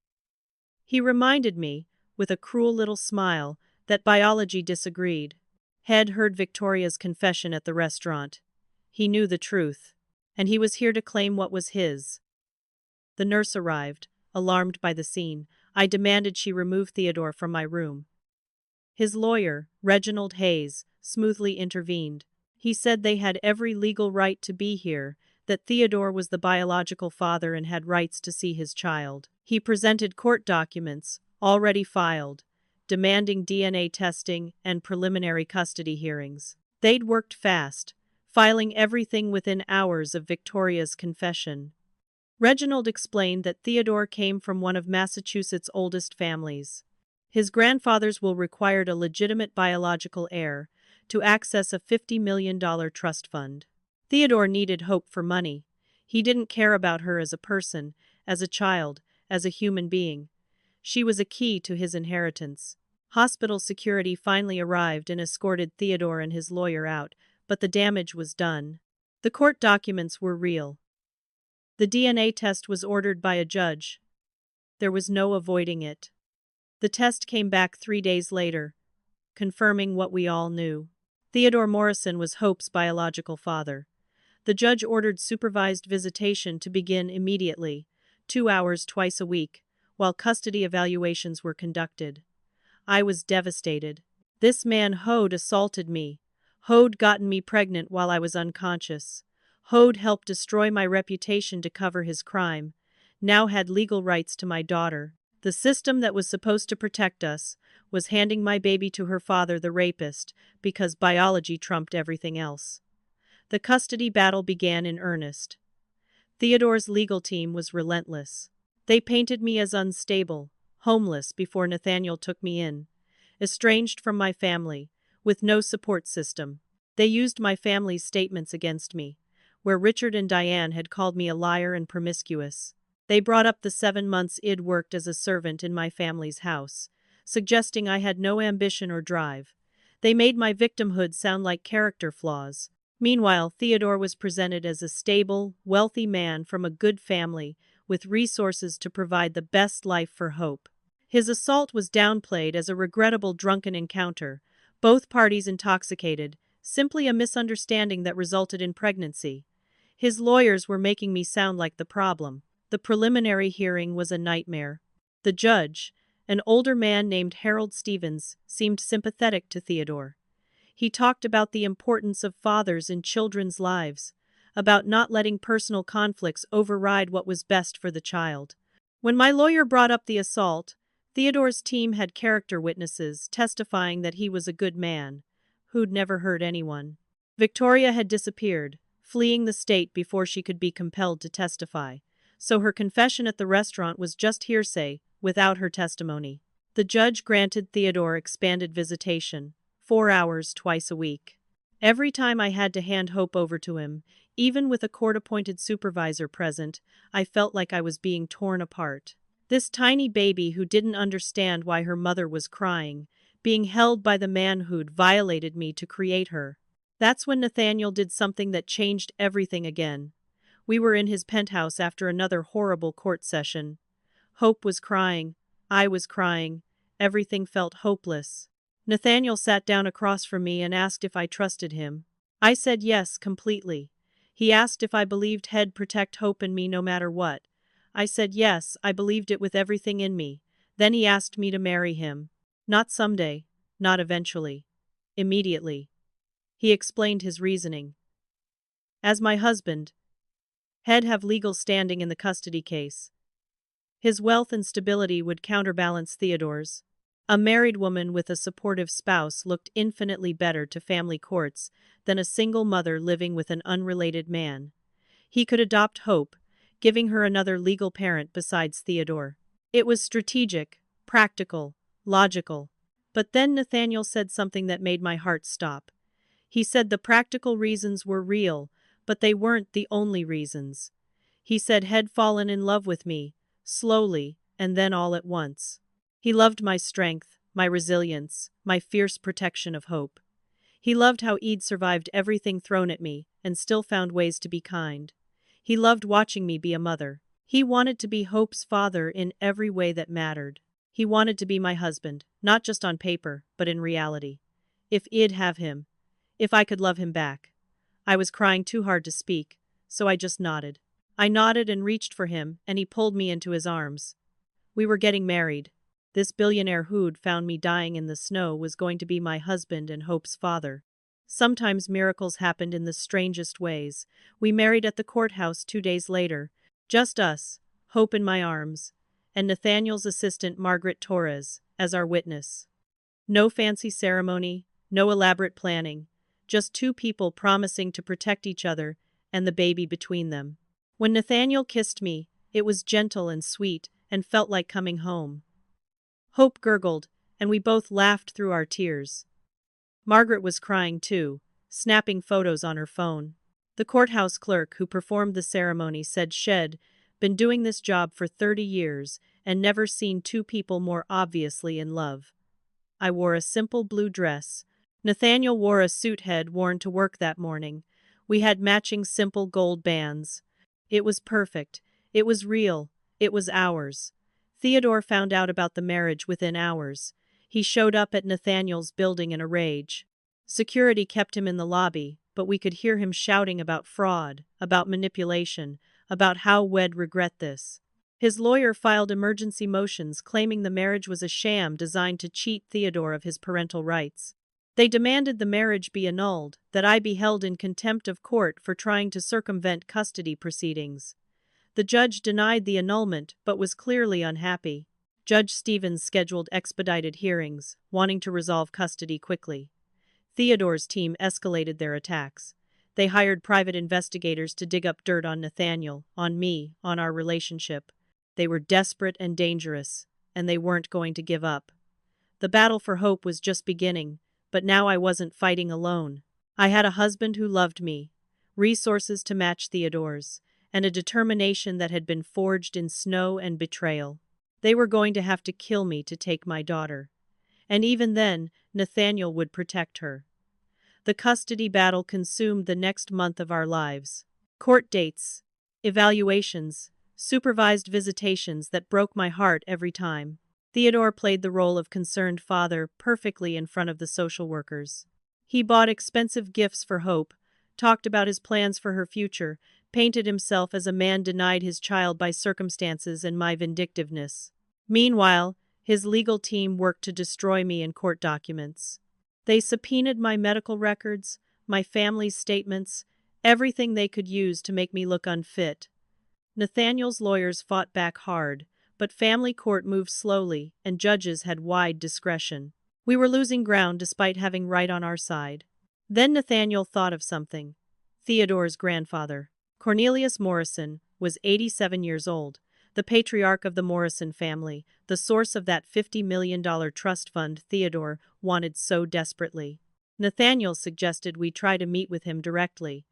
He reminded me, with a cruel little smile, that biology disagreed. Head heard Victoria's confession at the restaurant. He knew the truth, and he was here to claim what was his. The nurse arrived, alarmed by the scene. I demanded she remove Theodore from my room. His lawyer, Reginald Hayes, smoothly intervened. He said they had every legal right to be here, that Theodore was the biological father and had rights to see his child. He presented court documents, already filed, demanding DNA testing and preliminary custody hearings. They'd worked fast, filing everything within hours of Victoria's confession. Reginald explained that Theodore came from one of Massachusetts' oldest families. His grandfathers will required a legitimate biological heir to access a $50 million trust fund. Theodore needed Hope for money. He didn't care about her as a person, as a child, as a human being. She was a key to his inheritance. Hospital security finally arrived and escorted Theodore and his lawyer out, but the damage was done. The court documents were real. The DNA test was ordered by a judge. There was no avoiding it. The test came back 3 days later, confirming what we all knew. Theodore Morrison was Hope's biological father. The judge ordered supervised visitation to begin immediately, 2 hours twice a week, while custody evaluations were conducted. I was devastated. This man Hode assaulted me. Hode gotten me pregnant while I was unconscious. Hode helped destroy my reputation to cover his crime. Now had legal rights to my daughter. The system that was supposed to protect us was handing my baby to her father, the rapist, because biology trumped everything else. The custody battle began in earnest. Theodore's legal team was relentless. They painted me as unstable, homeless before Nathaniel took me in, estranged from my family, with no support system. They used my family's statements against me, where Richard and Diane had called me a liar and promiscuous. They brought up the 7 months I'd worked as a servant in my family's house, suggesting I had no ambition or drive. They made my victimhood sound like character flaws. Meanwhile, Theodore was presented as a stable, wealthy man from a good family, with resources to provide the best life for Hope. His assault was downplayed as a regrettable drunken encounter, both parties intoxicated, simply a misunderstanding that resulted in pregnancy. His lawyers were making me sound like the problem. The preliminary hearing was a nightmare. The judge, an older man named Harold Stevens, seemed sympathetic to Theodore. He talked about the importance of fathers in children's lives, about not letting personal conflicts override what was best for the child. When my lawyer brought up the assault, Theodore's team had character witnesses testifying that he was a good man, who'd never hurt anyone. Victoria had disappeared, fleeing the state before she could be compelled to testify, so her confession at the restaurant was just hearsay, without her testimony. The judge granted Theodore expanded visitation, 4 hours twice a week. Every time I had to hand Hope over to him, even with a court-appointed supervisor present, I felt like I was being torn apart. This tiny baby who didn't understand why her mother was crying, being held by the man who'd violated me to create her. That's when Nathaniel did something that changed everything again. We were in his penthouse after another horrible court session. Hope was crying. I was crying. Everything felt hopeless. Nathaniel sat down across from me and asked if I trusted him. I said yes, completely. He asked if I believed he'd protect Hope and me no matter what. I said yes, I believed it with everything in me. Then he asked me to marry him. Not someday, not eventually. Immediately. He explained his reasoning. As my husband, He'd have legal standing in the custody case. His wealth and stability would counterbalance Theodore's. A married woman with a supportive spouse looked infinitely better to family courts than a single mother living with an unrelated man. He could adopt Hope, giving her another legal parent besides Theodore. It was strategic, practical, logical. But then Nathaniel said something that made my heart stop. He said the practical reasons were real, but they weren't the only reasons. He said he'd fallen in love with me, slowly, and then all at once. He loved my strength, my resilience, my fierce protection of Hope. He loved how I'd survived everything thrown at me and still found ways to be kind. He loved watching me be a mother. He wanted to be Hope's father in every way that mattered. He wanted to be my husband, not just on paper, but in reality. If I'd have him. If I could love him back. I was crying too hard to speak, so I just nodded. I nodded and reached for him, and he pulled me into his arms. We were getting married. This billionaire who'd found me dying in the snow was going to be my husband and Hope's father. Sometimes miracles happened in the strangest ways. We married at the courthouse 2 days later. Just us, Hope in my arms, and Nathaniel's assistant Margaret Torres as our witness. No fancy ceremony, no elaborate planning, just two people promising to protect each other and the baby between them. When Nathaniel kissed me, it was gentle and sweet and felt like coming home. Hope gurgled, and we both laughed through our tears. Margaret was crying too, snapping photos on her phone. The courthouse clerk who performed the ceremony said she'd been doing this job for 30 years and never seen two people more obviously in love. I wore a simple blue dress. Nathaniel wore a suit he'd worn to work that morning. We had matching simple gold bands. It was perfect. It was real. It was ours. Theodore found out about the marriage within hours. He showed up at Nathaniel's building in a rage. Security kept him in the lobby, but we could hear him shouting about fraud, about manipulation, about how we'd regret this. His lawyer filed emergency motions claiming the marriage was a sham designed to cheat Theodore of his parental rights. They demanded the marriage be annulled, that I be held in contempt of court for trying to circumvent custody proceedings. The judge denied the annulment but was clearly unhappy. Judge Stevens scheduled expedited hearings, wanting to resolve custody quickly. Theodore's team escalated their attacks. They hired private investigators to dig up dirt on Nathaniel, on me, on our relationship. They were desperate and dangerous, and they weren't going to give up. The battle for Hope was just beginning, but now I wasn't fighting alone. I had a husband who loved me, resources to match Theodore's, and a determination that had been forged in snow and betrayal. They were going to have to kill me to take my daughter. And even then, Nathaniel would protect her. The custody battle consumed the next month of our lives. Court dates, evaluations, supervised visitations that broke my heart every time. Theodore played the role of concerned father perfectly in front of the social workers. He bought expensive gifts for Hope, talked about his plans for her future, painted himself as a man denied his child by circumstances and my vindictiveness. Meanwhile, his legal team worked to destroy me in court documents. They subpoenaed my medical records, my family's statements, everything they could use to make me look unfit. Nathaniel's lawyers fought back hard, but family court moved slowly, and judges had wide discretion. We were losing ground despite having right on our side. Then Nathaniel thought of something. Theodore's grandfather, Cornelius Morrison, was 87 years old, the patriarch of the Morrison family, the source of that $50 million trust fund Theodore wanted so desperately. Nathaniel suggested we try to meet with him directly.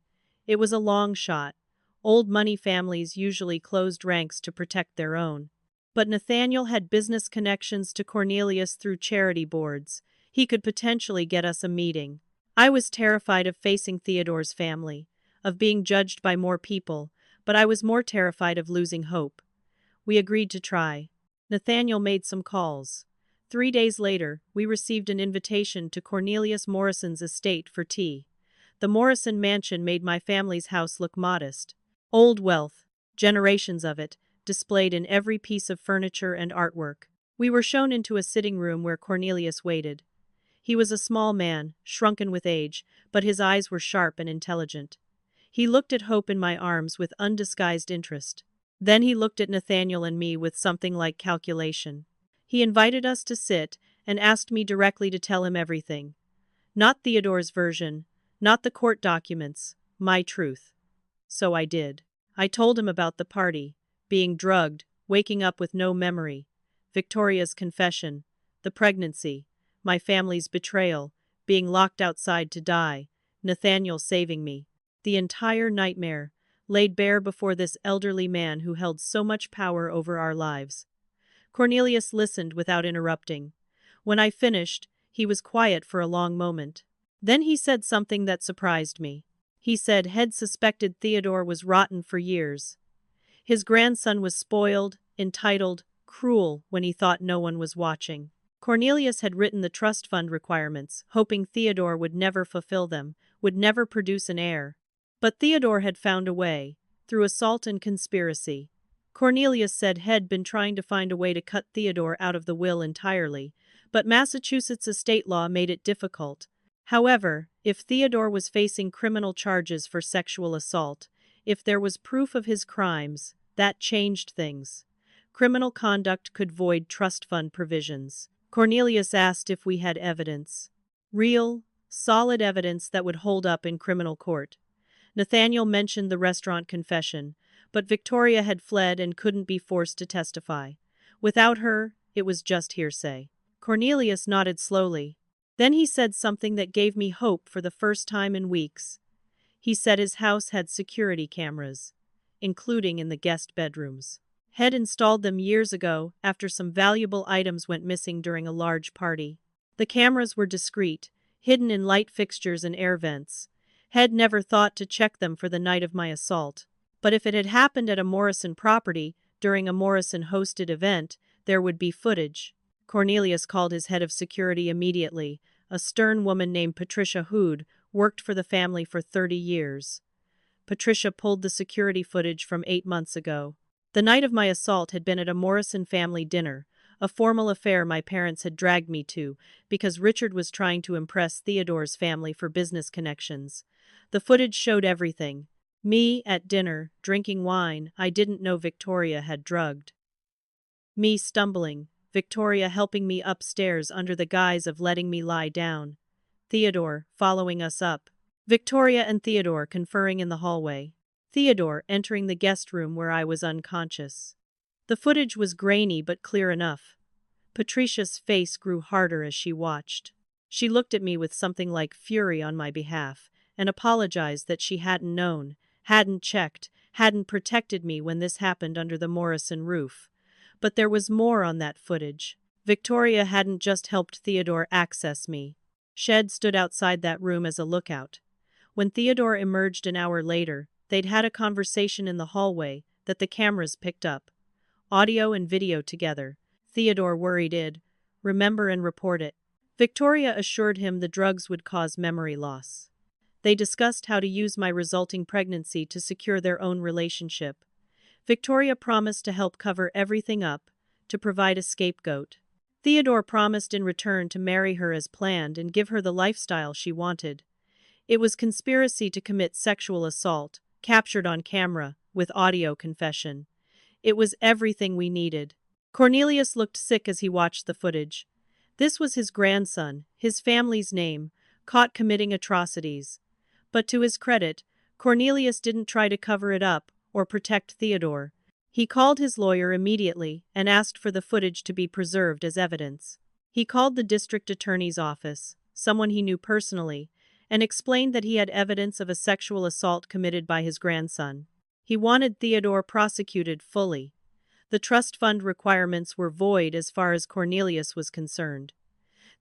It was a long shot. Old money families usually closed ranks to protect their own. But Nathaniel had business connections to Cornelius through charity boards. He could potentially get us a meeting. I was terrified of facing Theodore's family, of being judged by more people, but I was more terrified of losing Hope. We agreed to try. Nathaniel made some calls. 3 days later, we received an invitation to Cornelius Morrison's estate for tea. The Morrison mansion made my family's house look modest. Old wealth, generations of it, displayed in every piece of furniture and artwork. We were shown into a sitting room where Cornelius waited. He was a small man, shrunken with age, but his eyes were sharp and intelligent. He looked at Hope in my arms with undisguised interest. Then he looked at Nathaniel and me with something like calculation. He invited us to sit and asked me directly to tell him everything. Not Theodore's version, not the court documents, my truth. So I did. I told him about the party, being drugged, waking up with no memory, Victoria's confession, the pregnancy, my family's betrayal, being locked outside to die, Nathaniel saving me. The entire nightmare, laid bare before this elderly man who held so much power over our lives. Cornelius listened without interrupting. When I finished, he was quiet for a long moment. Then he said something that surprised me. He said Head suspected Theodore was rotten for years. His grandson was spoiled, entitled, cruel when he thought no one was watching. Cornelius had written the trust fund requirements, hoping Theodore would never fulfill them, would never produce an heir. But Theodore had found a way, through assault and conspiracy. Cornelius said Head been trying to find a way to cut Theodore out of the will entirely, but Massachusetts estate law made it difficult. However, if Theodore was facing criminal charges for sexual assault, if there was proof of his crimes, that changed things. Criminal conduct could void trust fund provisions. Cornelius asked if we had evidence. Real, solid evidence that would hold up in criminal court. Nathaniel mentioned the restaurant confession, but Victoria had fled and couldn't be forced to testify. Without her, it was just hearsay. Cornelius nodded slowly. Then he said something that gave me hope for the first time in weeks. He said his house had security cameras, including in the guest bedrooms. Head installed them years ago after some valuable items went missing during a large party. The cameras were discreet, hidden in light fixtures and air vents. Head never thought to check them for the night of my assault. But if it had happened at a Morrison property, during a Morrison-hosted event, there would be footage. Cornelius called his head of security immediately, a stern woman named Patricia Hood, worked for the family for 30 years. Patricia pulled the security footage from 8 months ago. The night of my assault had been at a Morrison family dinner, a formal affair my parents had dragged me to, because Richard was trying to impress Theodore's family for business connections. The footage showed everything. Me, at dinner, drinking wine I didn't know Victoria had drugged. Me stumbling, Victoria helping me upstairs under the guise of letting me lie down. Theodore, following us up. Victoria and Theodore conferring in the hallway. Theodore entering the guest room where I was unconscious. The footage was grainy but clear enough. Patricia's face grew harder as she watched. She looked at me with something like fury on my behalf, and apologized that she hadn't known, hadn't checked, hadn't protected me when this happened under the Morrison roof. But there was more on that footage. Victoria hadn't just helped Theodore access me. Shed stood outside that room as a lookout. When Theodore emerged an hour later, they'd had a conversation in the hallway that the cameras picked up. Audio and video together. Theodore worried it'd remember and report it. Victoria assured him the drugs would cause memory loss. They discussed how to use my resulting pregnancy to secure their own relationship. Victoria promised to help cover everything up, to provide a scapegoat. Theodore promised in return to marry her as planned and give her the lifestyle she wanted. It was conspiracy to commit sexual assault, captured on camera, with audio confession. It was everything we needed. Cornelius looked sick as he watched the footage. This was his grandson, his family's name, caught committing atrocities. But to his credit, Cornelius didn't try to cover it up or protect Theodore. He called his lawyer immediately and asked for the footage to be preserved as evidence. He called the district attorney's office, someone he knew personally, and explained that he had evidence of a sexual assault committed by his grandson. He wanted Theodore prosecuted fully. The trust fund requirements were void as far as Cornelius was concerned.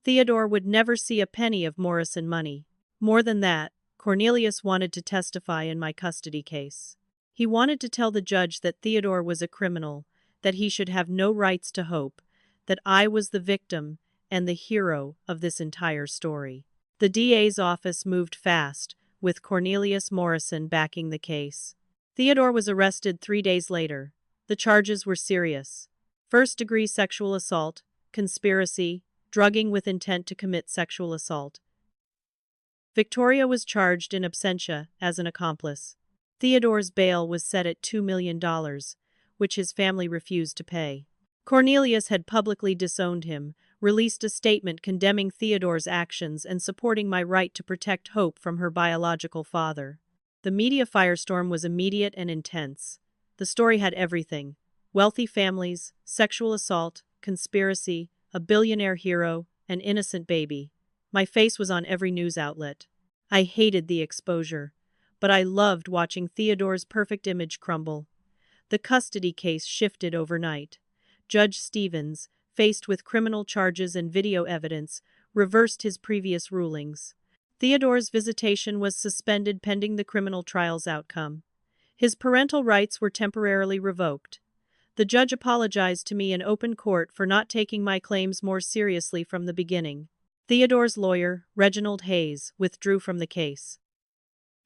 Theodore would never see a penny of Morrison money. More than that, Cornelius wanted to testify in my custody case. He wanted to tell the judge that Theodore was a criminal, that he should have no rights to hope, that I was the victim and the hero of this entire story. The DA's office moved fast, with Cornelius Morrison backing the case. Theodore was arrested 3 days later. The charges were serious. First-degree sexual assault, conspiracy, drugging with intent to commit sexual assault. Victoria was charged in absentia as an accomplice. Theodore's bail was set at $2 million, which his family refused to pay. Cornelius had publicly disowned him, released a statement condemning Theodore's actions and supporting my right to protect Hope from her biological father. The media firestorm was immediate and intense. The story had everything: wealthy families, sexual assault, conspiracy, a billionaire hero, an innocent baby. My face was on every news outlet. I hated the exposure, but I loved watching Theodore's perfect image crumble. The custody case shifted overnight. Judge Stevens, faced with criminal charges and video evidence, reversed his previous rulings. Theodore's visitation was suspended pending the criminal trial's outcome. His parental rights were temporarily revoked. The judge apologized to me in open court for not taking my claims more seriously from the beginning. Theodore's lawyer, Reginald Hayes, withdrew from the case.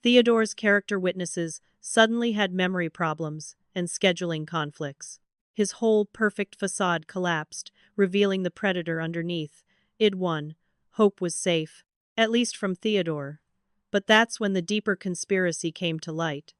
Theodore's character witnesses suddenly had memory problems and scheduling conflicts. His whole perfect facade collapsed, revealing the predator underneath. It won. Hope was safe, at least from Theodore. But that's when the deeper conspiracy came to light.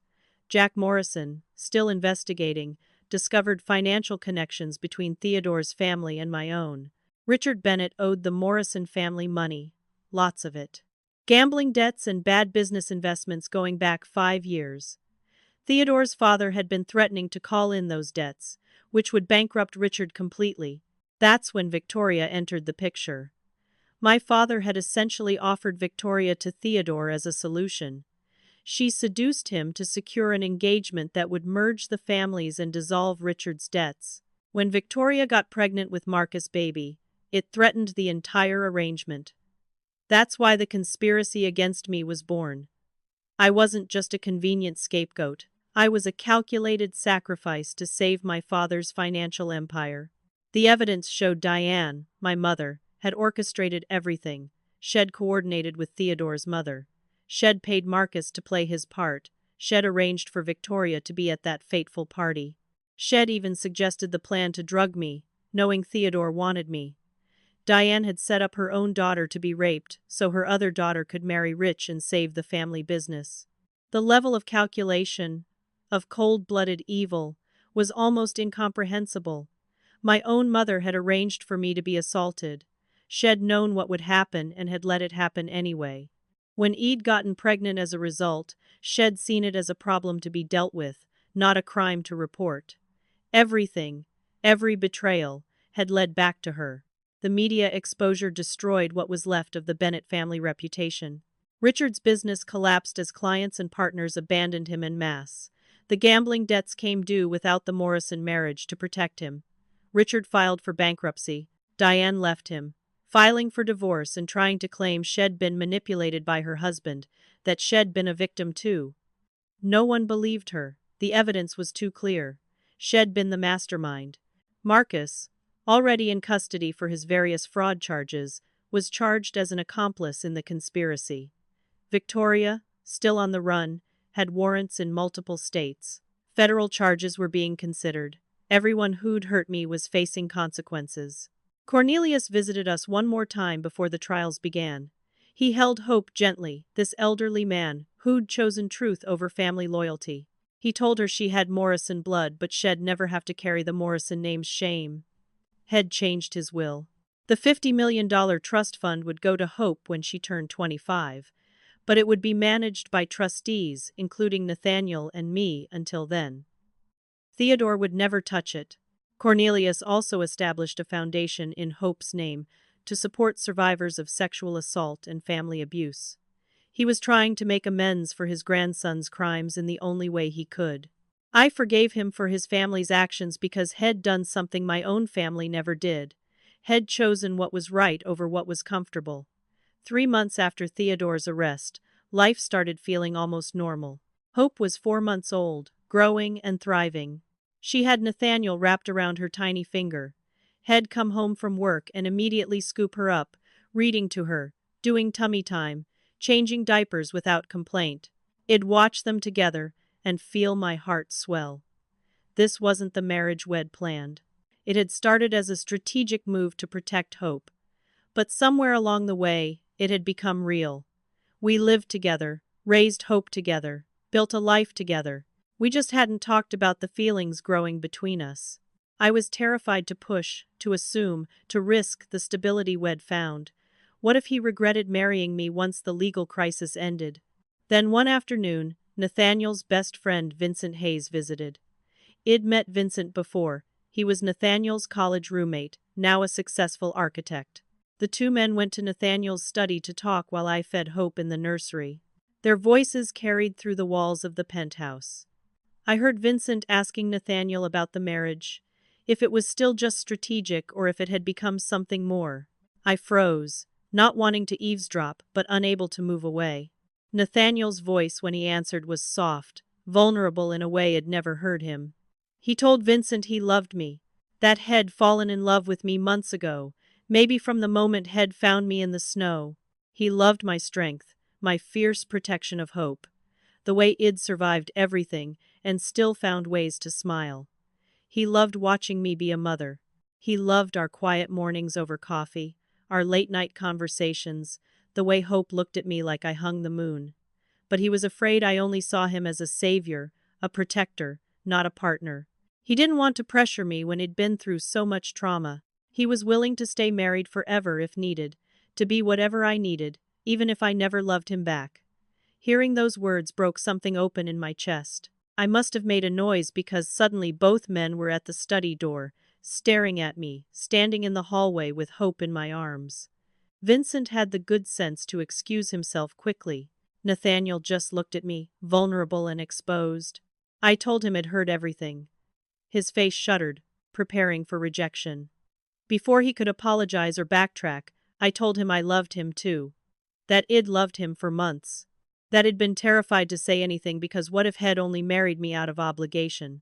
Jack Morrison, still investigating, discovered financial connections between Theodore's family and my own. Richard Bennett owed the Morrison family money. Lots of it. Gambling debts and bad business investments going back 5 years. Theodore's father had been threatening to call in those debts, which would bankrupt Richard completely. That's when Victoria entered the picture. My father had essentially offered Victoria to Theodore as a solution. She seduced him to secure an engagement that would merge the families and dissolve Richard's debts. When Victoria got pregnant with Marcus' baby, it threatened the entire arrangement. That's why the conspiracy against me was born. I wasn't just a convenient scapegoat. I was a calculated sacrifice to save my father's financial empire. The evidence showed Diane, my mother, had orchestrated everything. She'd coordinated with Theodore's mother. She'd paid Marcus to play his part. She'd arranged for Victoria to be at that fateful party. She'd even suggested the plan to drug me, knowing Theodore wanted me. Diane had set up her own daughter to be raped so her other daughter could marry rich and save the family business. The level of calculation, of cold-blooded evil, was almost incomprehensible. My own mother had arranged for me to be assaulted. She'd known what would happen and had let it happen anyway. When E'd gotten pregnant as a result, she'd seen it as a problem to be dealt with, not a crime to report. Everything, every betrayal, had led back to her. The media exposure destroyed what was left of the Bennett family reputation. Richard's business collapsed as clients and partners abandoned him en masse. The gambling debts came due without the Morrison marriage to protect him. Richard filed for bankruptcy. Diane left him, filing for divorce and trying to claim she'd been manipulated by her husband, that she'd been a victim too. No one believed her. The evidence was too clear. She'd been the mastermind. Marcus, already in custody for his various fraud charges, was charged as an accomplice in the conspiracy. Victoria, still on the run, had warrants in multiple states. Federal charges were being considered. Everyone who'd hurt me was facing consequences. Cornelius visited us one more time before the trials began. He held Hope gently, this elderly man, who'd chosen truth over family loyalty. He told her she had Morrison blood, but she'd never have to carry the Morrison name's shame. Had changed his will. The $50 million trust fund would go to Hope when she turned 25, but it would be managed by trustees, including Nathaniel and me, until then. Theodore would never touch it. Cornelius also established a foundation in Hope's name to support survivors of sexual assault and family abuse. He was trying to make amends for his grandson's crimes in the only way he could. I forgave him for his family's actions because he'd done something my own family never did. He'd chosen what was right over what was comfortable. 3 months after Theodore's arrest, life started feeling almost normal. Hope was 4 months old, growing and thriving. She had Nathaniel wrapped around her tiny finger. He'd come home from work and immediately scoop her up, reading to her, doing tummy time, changing diapers without complaint. I'd watch them together and feel my heart swell. This wasn't the marriage we'd planned. It had started as a strategic move to protect Hope. But somewhere along the way, it had become real. We lived together, raised Hope together. built a life together. We just hadn't talked about the feelings growing between us. I was terrified to push, to assume, to risk the stability we'd found. What if he regretted marrying me once the legal crisis ended? Then one afternoon, Nathaniel's best friend Vincent Hayes visited. I'd met Vincent before. He was Nathaniel's college roommate, now a successful architect. The two men went to Nathaniel's study to talk while I fed Hope in the nursery. Their voices carried through the walls of the penthouse. I heard Vincent asking Nathaniel about the marriage, if it was still just strategic or if it had become something more. I froze, not wanting to eavesdrop but unable to move away. Nathaniel's voice when he answered was soft, vulnerable in a way I'd never heard him. He told Vincent he loved me, that He'd fallen in love with me months ago, maybe from the moment He'd found me in the snow. He loved my strength, my fierce protection of Hope, the way I'd survived everything and still found ways to smile. He loved watching me be a mother. He loved our quiet mornings over coffee, our late-night conversations, the way Hope looked at me like I hung the moon. But he was afraid I only saw him as a savior, a protector, not a partner. He didn't want to pressure me when I'd been through so much trauma. He was willing to stay married forever if needed, to be whatever I needed, even if I never loved him back. Hearing those words broke something open in my chest. I must have made a noise because suddenly both men were at the study door, staring at me, standing in the hallway with Hope in my arms. Vincent had the good sense to excuse himself quickly. Nathaniel just looked at me, vulnerable and exposed. I told him I'd heard everything. His face shuddered, preparing for rejection. Before he could apologize or backtrack, I told him I loved him too. That I'd loved him for months. That I'd been terrified to say anything because what if He'd only married me out of obligation?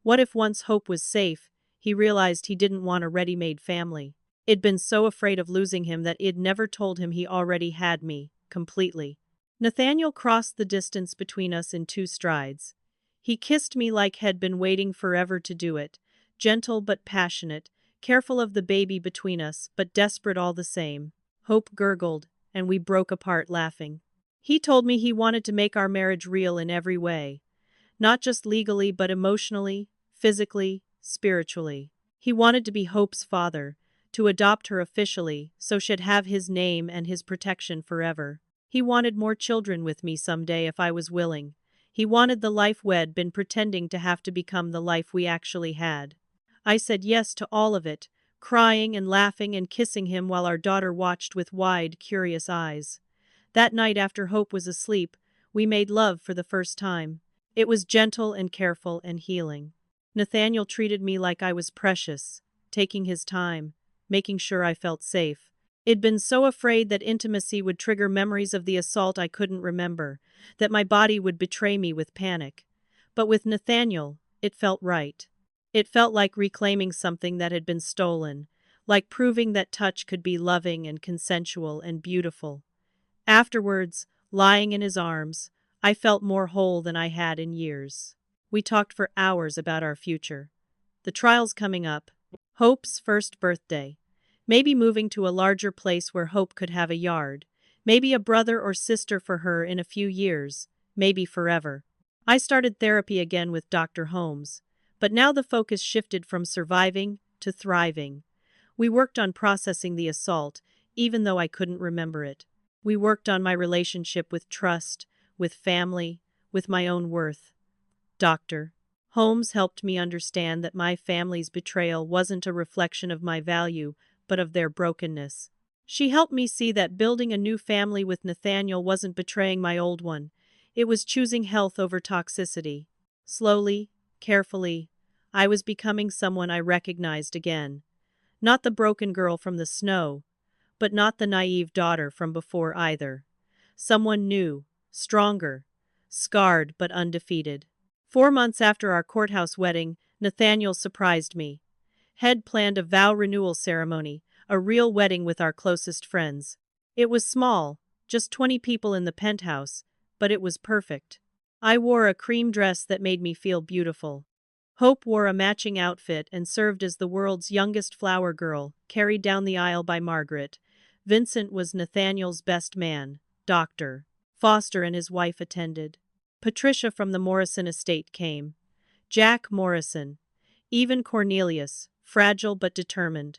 What if once Hope was safe, he realized he didn't want a ready-made family? I'd been so afraid of losing him that I'd never told him he already had me, completely. Nathaniel crossed the distance between us in 2 strides. He kissed me like He'd been waiting forever to do it, gentle but passionate, careful of the baby between us, but desperate all the same. Hope gurgled, and we broke apart laughing. He told me he wanted to make our marriage real in every way. Not just legally but emotionally, physically, spiritually. He wanted to be Hope's father, to adopt her officially so she'd have his name and his protection forever. He wanted more children with me someday if I was willing. He wanted the life we'd been pretending to have to become the life we actually had. I said yes to all of it, crying and laughing and kissing him while our daughter watched with wide, curious eyes. That night after Hope was asleep, we made love for the first time. It was gentle and careful and healing. Nathaniel treated me like I was precious, taking his time, making sure I felt safe. I'd been so afraid that intimacy would trigger memories of the assault I couldn't remember, that my body would betray me with panic. But with Nathaniel, it felt right. It felt like reclaiming something that had been stolen, like proving that touch could be loving and consensual and beautiful. Afterwards, lying in his arms, I felt more whole than I had in years. We talked for hours about our future. The trials coming up, Hope's first birthday, maybe moving to a larger place where Hope could have a yard, maybe a brother or sister for her in a few years, maybe forever. I started therapy again with Dr. Holmes, but now the focus shifted from surviving to thriving. We worked on processing the assault, even though I couldn't remember it. We worked on my relationship with trust, with family, with my own worth. Dr. Holmes helped me understand that my family's betrayal wasn't a reflection of my value, but of their brokenness. She helped me see that building a new family with Nathaniel wasn't betraying my old one. It was choosing health over toxicity. Slowly, carefully, I was becoming someone I recognized again. Not the broken girl from the snow, but not the naive daughter from before either. Someone new, stronger, scarred but undefeated. 4 months after our courthouse wedding, Nathaniel surprised me. He'd planned a vow renewal ceremony, a real wedding with our closest friends. It was small, just 20 people in the penthouse, but it was perfect. I wore a cream dress that made me feel beautiful. Hope wore a matching outfit and served as the world's youngest flower girl, carried down the aisle by Margaret. Vincent was Nathaniel's best man, Dr. Foster, and his wife attended. Patricia from the Morrison estate came. Jack Morrison. Even Cornelius, fragile but determined.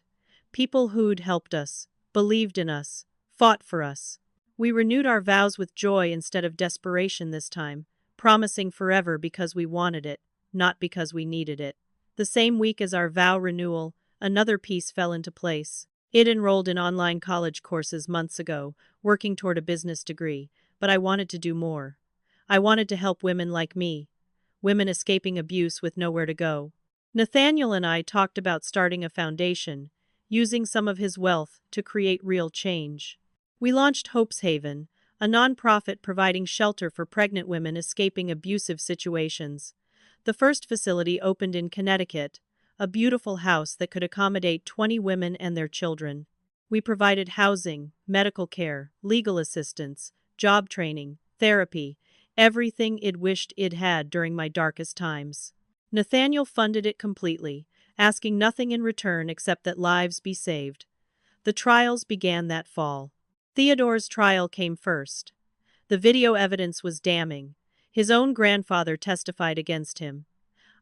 People who'd helped us, believed in us, fought for us. We renewed our vows with joy instead of desperation this time, promising forever because we wanted it, not because we needed it. The same week as our vow renewal, another piece fell into place. It enrolled in online college courses months ago, working toward a business degree, but I wanted to do more. I wanted to help women like me, women escaping abuse with nowhere to go. Nathaniel and I talked about starting a foundation, using some of his wealth to create real change. We launched Hope's Haven, a nonprofit providing shelter for pregnant women escaping abusive situations. The first facility opened in Connecticut, a beautiful house that could accommodate 20 women and their children. We provided housing, medical care, legal assistance, job training, therapy, everything it wished it had during my darkest times. Nathaniel funded it completely, asking nothing in return except that lives be saved. The trials began that fall. Theodore's trial came first. The video evidence was damning. His own grandfather testified against him.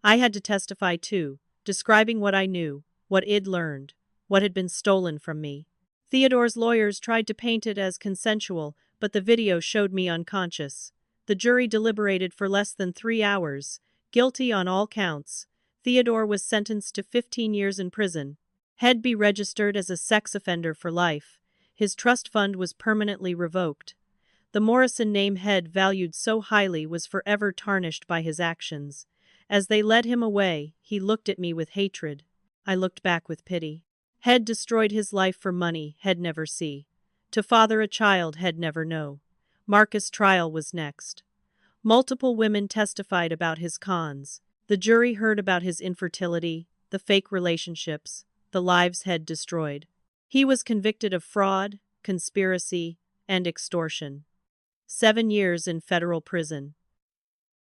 I had to testify too, describing what I knew, what I'd learned, what had been stolen from me. Theodore's lawyers tried to paint it as consensual, but the video showed me unconscious. The jury deliberated for less than 3 hours. Guilty on all counts. Theodore was sentenced to 15 years in prison. He'd be registered as a sex offender for life. His trust fund was permanently revoked. The Morrison name Head valued so highly was forever tarnished by his actions. As they led him away, he looked at me with hatred. I looked back with pity. Head destroyed his life for money Head never see. To father a child Head never know. Marcus' trial was next. Multiple women testified about his cons. The jury heard about his infertility, the fake relationships, the lives Head destroyed. He was convicted of fraud, conspiracy, and extortion. 7 years in federal prison.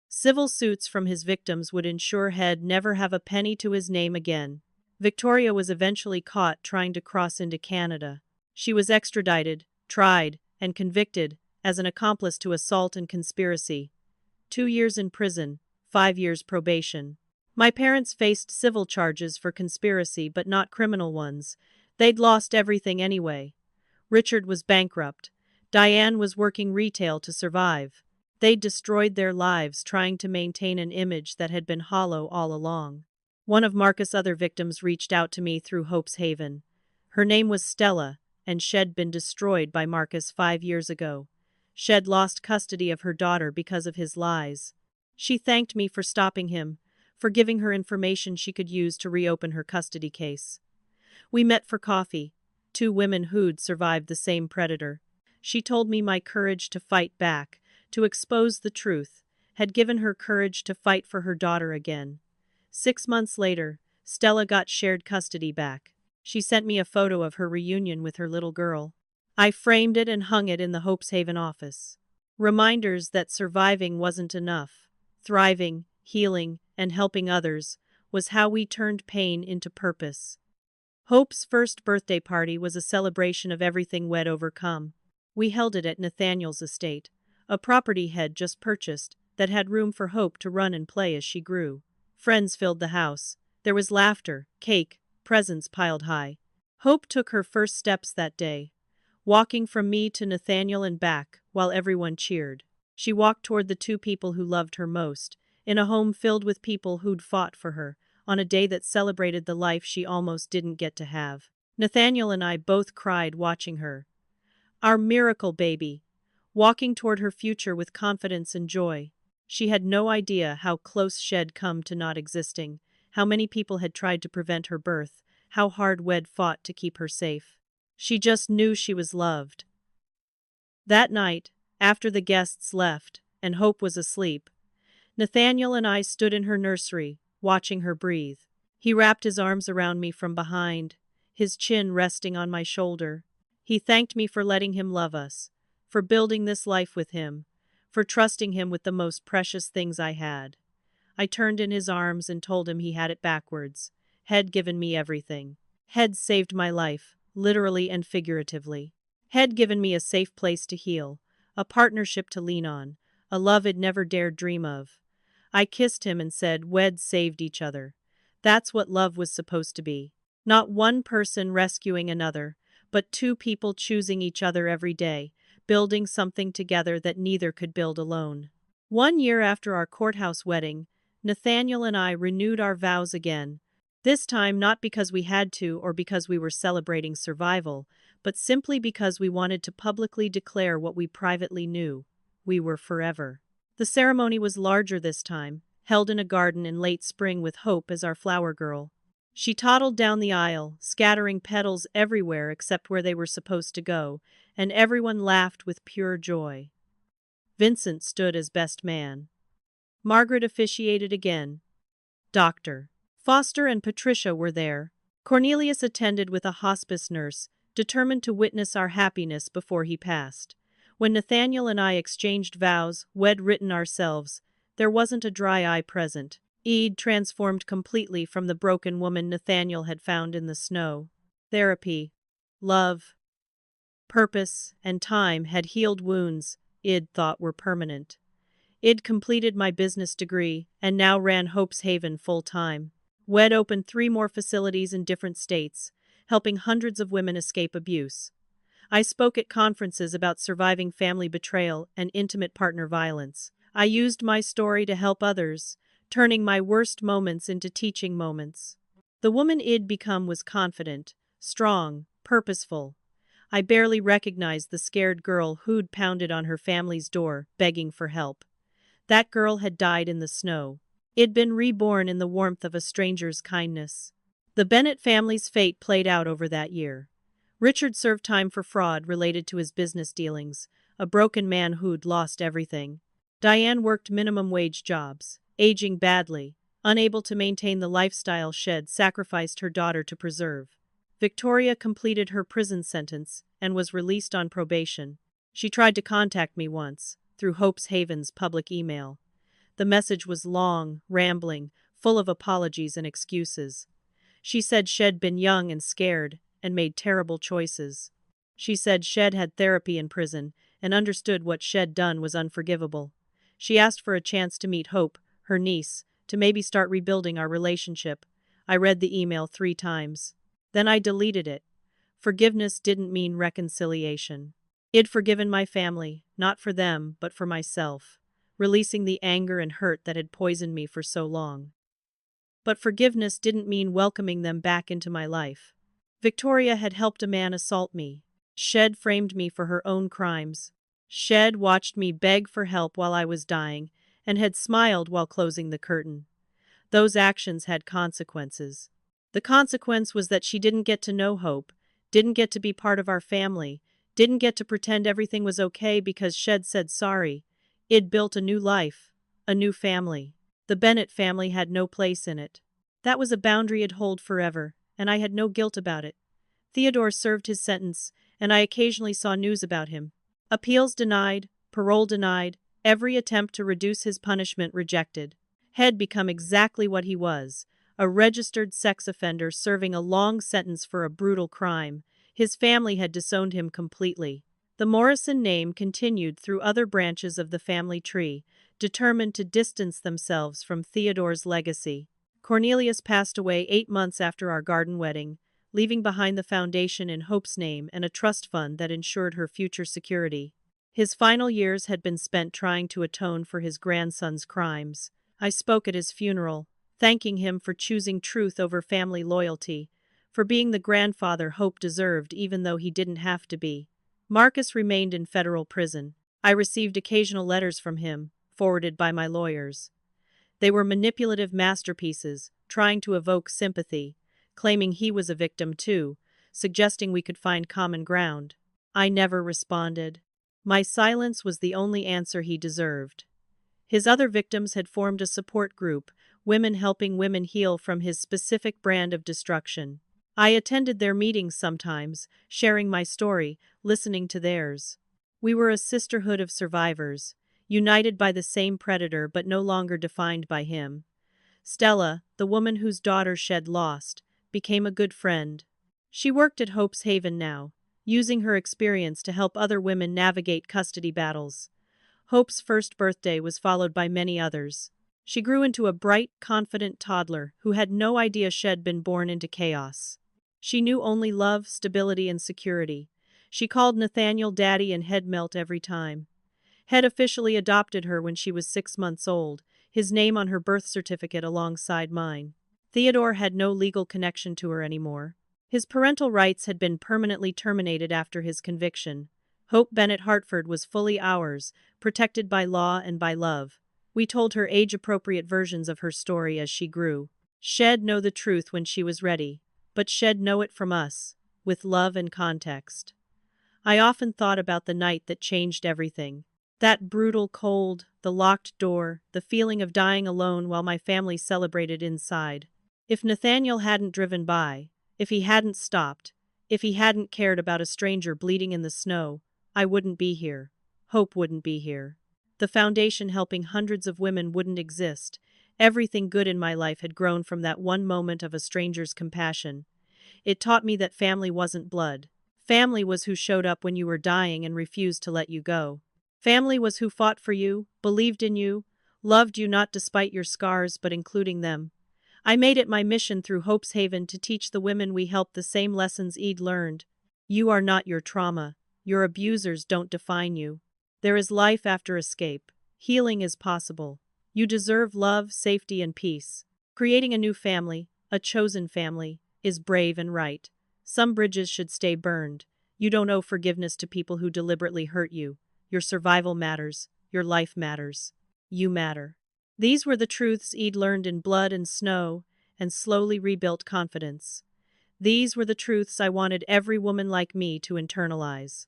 Civil suits from his victims would ensure Head never have a penny to his name again. Victoria was eventually caught trying to cross into Canada. She was extradited, tried, and convicted as an accomplice to assault and conspiracy. 2 years in prison, 5 years probation. My parents faced civil charges for conspiracy but not criminal ones. They'd lost everything anyway. Richard was bankrupt. Diane was working retail to survive. They'd destroyed their lives trying to maintain an image that had been hollow all along. One of Marcus' other victims reached out to me through Hope's Haven. Her name was Stella, and she'd been destroyed by Marcus 5 years ago. She'd lost custody of her daughter because of his lies. She thanked me for stopping him, for giving her information she could use to reopen her custody case. We met for coffee, 2 women who'd survived the same predator. She told me my courage to fight back, to expose the truth, had given her courage to fight for her daughter again. 6 months later, Stella got shared custody back. She sent me a photo of her reunion with her little girl. I framed it and hung it in the Hope's Haven office. Reminders that surviving wasn't enough. Thriving, healing, and helping others was how we turned pain into purpose. Hope's first birthday party was a celebration of everything we'd overcome. We held it at Nathaniel's estate, a property Head just purchased that had room for Hope to run and play as she grew. Friends filled the house. There was laughter, cake, presents piled high. Hope took her first steps that day, walking from me to Nathaniel and back while everyone cheered. She walked toward the 2 people who loved her most, in a home filled with people who'd fought for her, on a day that celebrated the life she almost didn't get to have. Nathaniel and I both cried watching her. Our miracle baby, walking toward her future with confidence and joy. She had no idea how close she'd come to not existing, how many people had tried to prevent her birth, how hard we'd fought to keep her safe. She just knew she was loved. That night, after the guests left, and Hope was asleep, Nathaniel and I stood in her nursery, watching her breathe. He wrapped his arms around me from behind, his chin resting on my shoulder. He thanked me for letting him love us, for building this life with him, for trusting him with the most precious things I had. I turned in his arms and told him he had it backwards. He'd given me everything. He'd saved my life, literally and figuratively. He'd given me a safe place to heal, a partnership to lean on, a love I'd never dared dream of. I kissed him and said, "Wed saved each other." That's what love was supposed to be. Not one person rescuing another, but two people choosing each other every day, building something together that neither could build alone. 1 year after our courthouse wedding, Nathaniel and I renewed our vows again. This time not because we had to or because we were celebrating survival, but simply because we wanted to publicly declare what we privately knew. We were forever. The ceremony was larger this time, held in a garden in late spring with Hope as our flower girl. She toddled down the aisle, scattering petals everywhere except where they were supposed to go, and everyone laughed with pure joy. Vincent stood as best man. Margaret officiated again. Dr. Foster and Patricia were there. Cornelius attended with a hospice nurse, determined to witness our happiness before he passed. When Nathaniel and I exchanged vows, wed-written ourselves, there wasn't a dry eye present. Eid transformed completely from the broken woman Nathaniel had found in the snow. Therapy, love, purpose, and time had healed wounds Id thought were permanent. Id completed my business degree and now ran Hope's Haven full-time. WED opened 3 more facilities in different states, helping hundreds of women escape abuse. I spoke at conferences about surviving family betrayal and intimate partner violence. I used my story to help others, turning my worst moments into teaching moments. The woman I'd become was confident, strong, purposeful. I barely recognized the scared girl who'd pounded on her family's door, begging for help. That girl had died in the snow. I'd been reborn in the warmth of a stranger's kindness. The Bennett family's fate played out over that year. Richard served time for fraud related to his business dealings, a broken man who'd lost everything. Diane worked minimum-wage jobs, aging badly, unable to maintain the lifestyle she'd sacrificed her daughter to preserve. Victoria completed her prison sentence and was released on probation. She tried to contact me once, through Hope's Haven's public email. The message was long, rambling, full of apologies and excuses. She said she'd been young and scared, and made terrible choices. She said she'd had therapy in prison, and understood what she'd done was unforgivable. She asked for a chance to meet Hope, her niece, to maybe start rebuilding our relationship. I read the email 3 times. Then I deleted it. Forgiveness didn't mean reconciliation. I'd forgiven my family, not for them, but for myself, releasing the anger and hurt that had poisoned me for so long. But forgiveness didn't mean welcoming them back into my life. Victoria had helped a man assault me. She'd framed me for her own crimes. She'd watched me beg for help while I was dying, and had smiled while closing the curtain. Those actions had consequences. The consequence was that she didn't get to know Hope, didn't get to be part of our family, didn't get to pretend everything was okay because she'd said sorry. I'd built a new life, a new family. The Bennett family had no place in it. That was a boundary I'd hold forever, and I had no guilt about it. Theodore served his sentence, and I occasionally saw news about him. Appeals denied, parole denied, every attempt to reduce his punishment rejected. Had become exactly what he was, a registered sex offender serving a long sentence for a brutal crime. His family had disowned him completely. The Morrison name continued through other branches of the family tree, determined to distance themselves from Theodore's legacy. Cornelius passed away 8 months after our garden wedding, leaving behind the foundation in Hope's name and a trust fund that ensured her future security. His final years had been spent trying to atone for his grandson's crimes. I spoke at his funeral, thanking him for choosing truth over family loyalty, for being the grandfather Hope deserved even though he didn't have to be. Marcus remained in federal prison. I received occasional letters from him, forwarded by my lawyers. They were manipulative masterpieces, trying to evoke sympathy, claiming he was a victim too, suggesting we could find common ground. I never responded. My silence was the only answer he deserved. His other victims had formed a support group, women helping women heal from his specific brand of destruction. I attended their meetings sometimes, sharing my story, listening to theirs. We were a sisterhood of survivors, united by the same predator but no longer defined by him. Stella, the woman whose daughter she'd lost, became a good friend. She worked at Hope's Haven now, using her experience to help other women navigate custody battles. Hope's first birthday was followed by many others. She grew into a bright, confident toddler who had no idea she'd been born into chaos. She knew only love, stability, and security. She called Nathaniel Daddy and Head melt every time. Head officially adopted her when she was 6 months old, his name on her birth certificate alongside mine. Theodore had no legal connection to her anymore. His parental rights had been permanently terminated after his conviction. Hope Bennett Hartford was fully ours, protected by law and by love. We told her age-appropriate versions of her story as she grew. She'd know the truth when she was ready, but she'd know it from us, with love and context. I often thought about the night that changed everything. That brutal cold, the locked door, the feeling of dying alone while my family celebrated inside. If Nathaniel hadn't driven by, if he hadn't stopped, if he hadn't cared about a stranger bleeding in the snow, I wouldn't be here. Hope wouldn't be here. The foundation helping hundreds of women wouldn't exist. Everything good in my life had grown from that one moment of a stranger's compassion. It taught me that family wasn't blood. Family was who showed up when you were dying and refused to let you go. Family was who fought for you, believed in you, loved you not despite your scars but including them. I made it my mission through Hope's Haven to teach the women we helped the same lessons Eid learned. You are not your trauma. Your abusers don't define you. There is life after escape. Healing is possible. You deserve love, safety, and peace. Creating a new family, a chosen family, is brave and right. Some bridges should stay burned. You don't owe forgiveness to people who deliberately hurt you. Your survival matters. Your life matters. You matter. These were the truths Eid learned in blood and snow, and slowly rebuilt confidence. These were the truths I wanted every woman like me to internalize.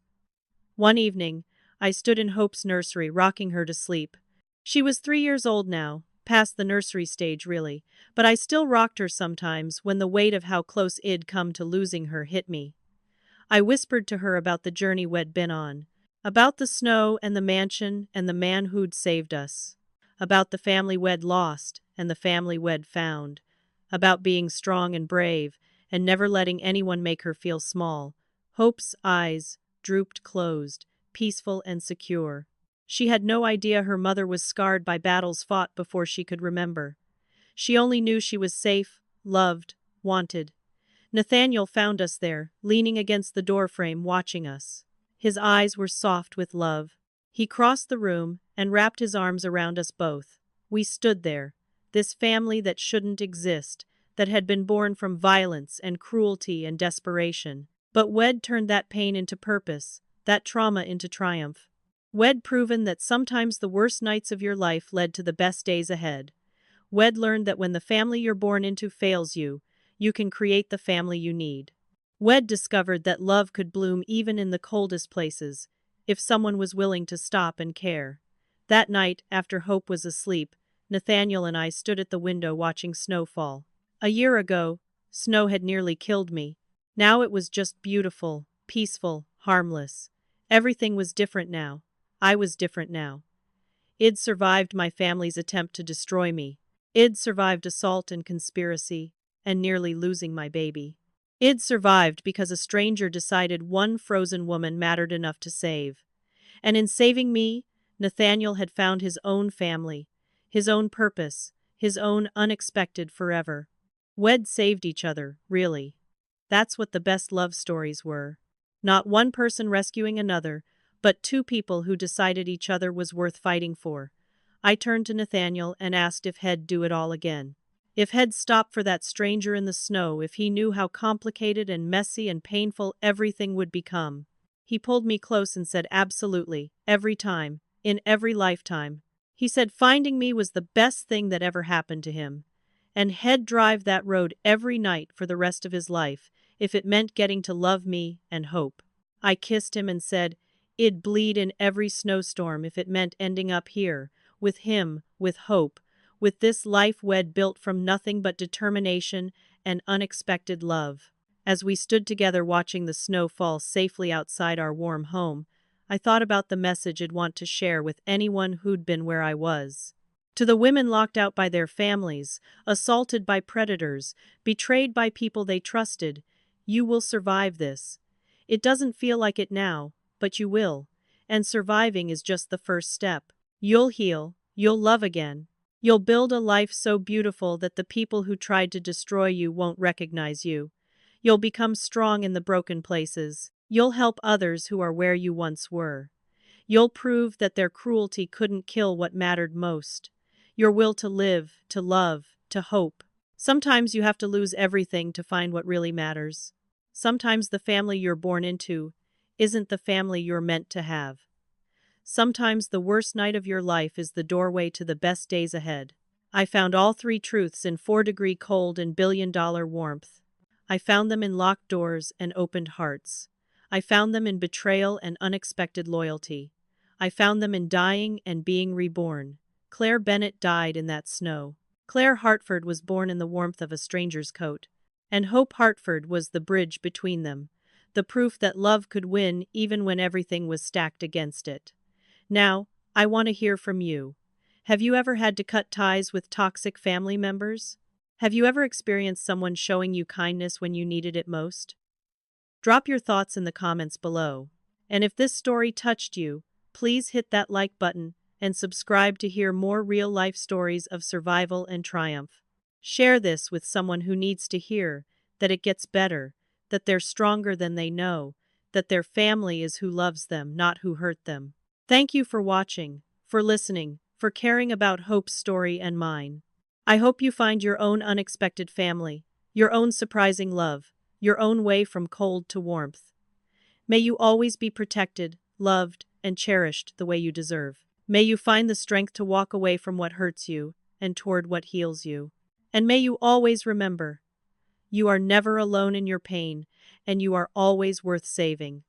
One evening, I stood in Hope's nursery rocking her to sleep. She was 3 years old now, past the nursery stage really, but I still rocked her sometimes when the weight of how close I'd come to losing her hit me. I whispered to her about the journey we'd been on, about the snow and the mansion and the man who'd saved us, about the family we'd lost and the family we'd found, about being strong and brave and never letting anyone make her feel small. Hope's eyes drooped closed, peaceful and secure. She had no idea her mother was scarred by battles fought before she could remember. She only knew she was safe, loved, wanted. Nathaniel found us there, leaning against the doorframe watching us. His eyes were soft with love. He crossed the room and wrapped his arms around us both. We stood there, this family that shouldn't exist, that had been born from violence and cruelty and desperation. But we'd turned that pain into purpose, that trauma into triumph. We'd proven that sometimes the worst nights of your life led to the best days ahead. We'd learned that when the family you're born into fails you, you can create the family you need. We'd discovered that love could bloom even in the coldest places, if someone was willing to stop and care. That night, after Hope was asleep, Nathaniel and I stood at the window watching snow fall. A year ago, snow had nearly killed me. Now it was just beautiful, peaceful, harmless. Everything was different now. I was different now. I'd survived my family's attempt to destroy me. I'd survived assault and conspiracy, and nearly losing my baby. I'd survived because a stranger decided one frozen woman mattered enough to save. And in saving me, Nathaniel had found his own family, his own purpose, his own unexpected forever. We'd saved each other, really. That's what the best love stories were. Not one person rescuing another, but two people who decided each other was worth fighting for. I turned to Nathaniel and asked if He'd do it all again. If He'd stop for that stranger in the snow, if he knew how complicated and messy and painful everything would become. He pulled me close and said absolutely, every time, in every lifetime. He said finding me was the best thing that ever happened to him. And He'd drive that road every night for the rest of his life, if it meant getting to love me and Hope. I kissed him and said, I'd bleed in every snowstorm if it meant ending up here, with him, with Hope, with this life we'd built from nothing but determination and unexpected love. As we stood together watching the snow fall safely outside our warm home, I thought about the message I'd want to share with anyone who'd been where I was. To the women locked out by their families, assaulted by predators, betrayed by people they trusted, you will survive this. It doesn't feel like it now, but you will. and surviving is just the first step. You'll heal, you'll love again. You'll build a life so beautiful that the people who tried to destroy you won't recognize you. You'll become strong in the broken places. You'll help others who are where you once were. You'll prove that their cruelty couldn't kill what mattered most: your will to live, to love, to hope. Sometimes you have to lose everything to find what really matters. Sometimes the family you're born into isn't the family you're meant to have. Sometimes the worst night of your life is the doorway to the best days ahead. I found all three truths in 4-degree cold and billion-dollar warmth. I found them in locked doors and opened hearts. I found them in betrayal and unexpected loyalty. I found them in dying and being reborn. Claire Bennett died in that snow. Claire Hartford was born in the warmth of a stranger's coat. And Hope Hartford was the bridge between them, the proof that love could win even when everything was stacked against it. Now, I want to hear from you. Have you ever had to cut ties with toxic family members? Have you ever experienced someone showing you kindness when you needed it most? Drop your thoughts in the comments below. And if this story touched you, please hit that like button and subscribe to hear more real-life stories of survival and triumph. Share this with someone who needs to hear that it gets better, that they're stronger than they know, that their family is who loves them, not who hurt them. Thank you for watching, for listening, for caring about Hope's story and mine. I hope you find your own unexpected family, your own surprising love, your own way from cold to warmth. May you always be protected, loved, and cherished the way you deserve. May you find the strength to walk away from what hurts you and toward what heals you. And may you always remember, you are never alone in your pain, and you are always worth saving.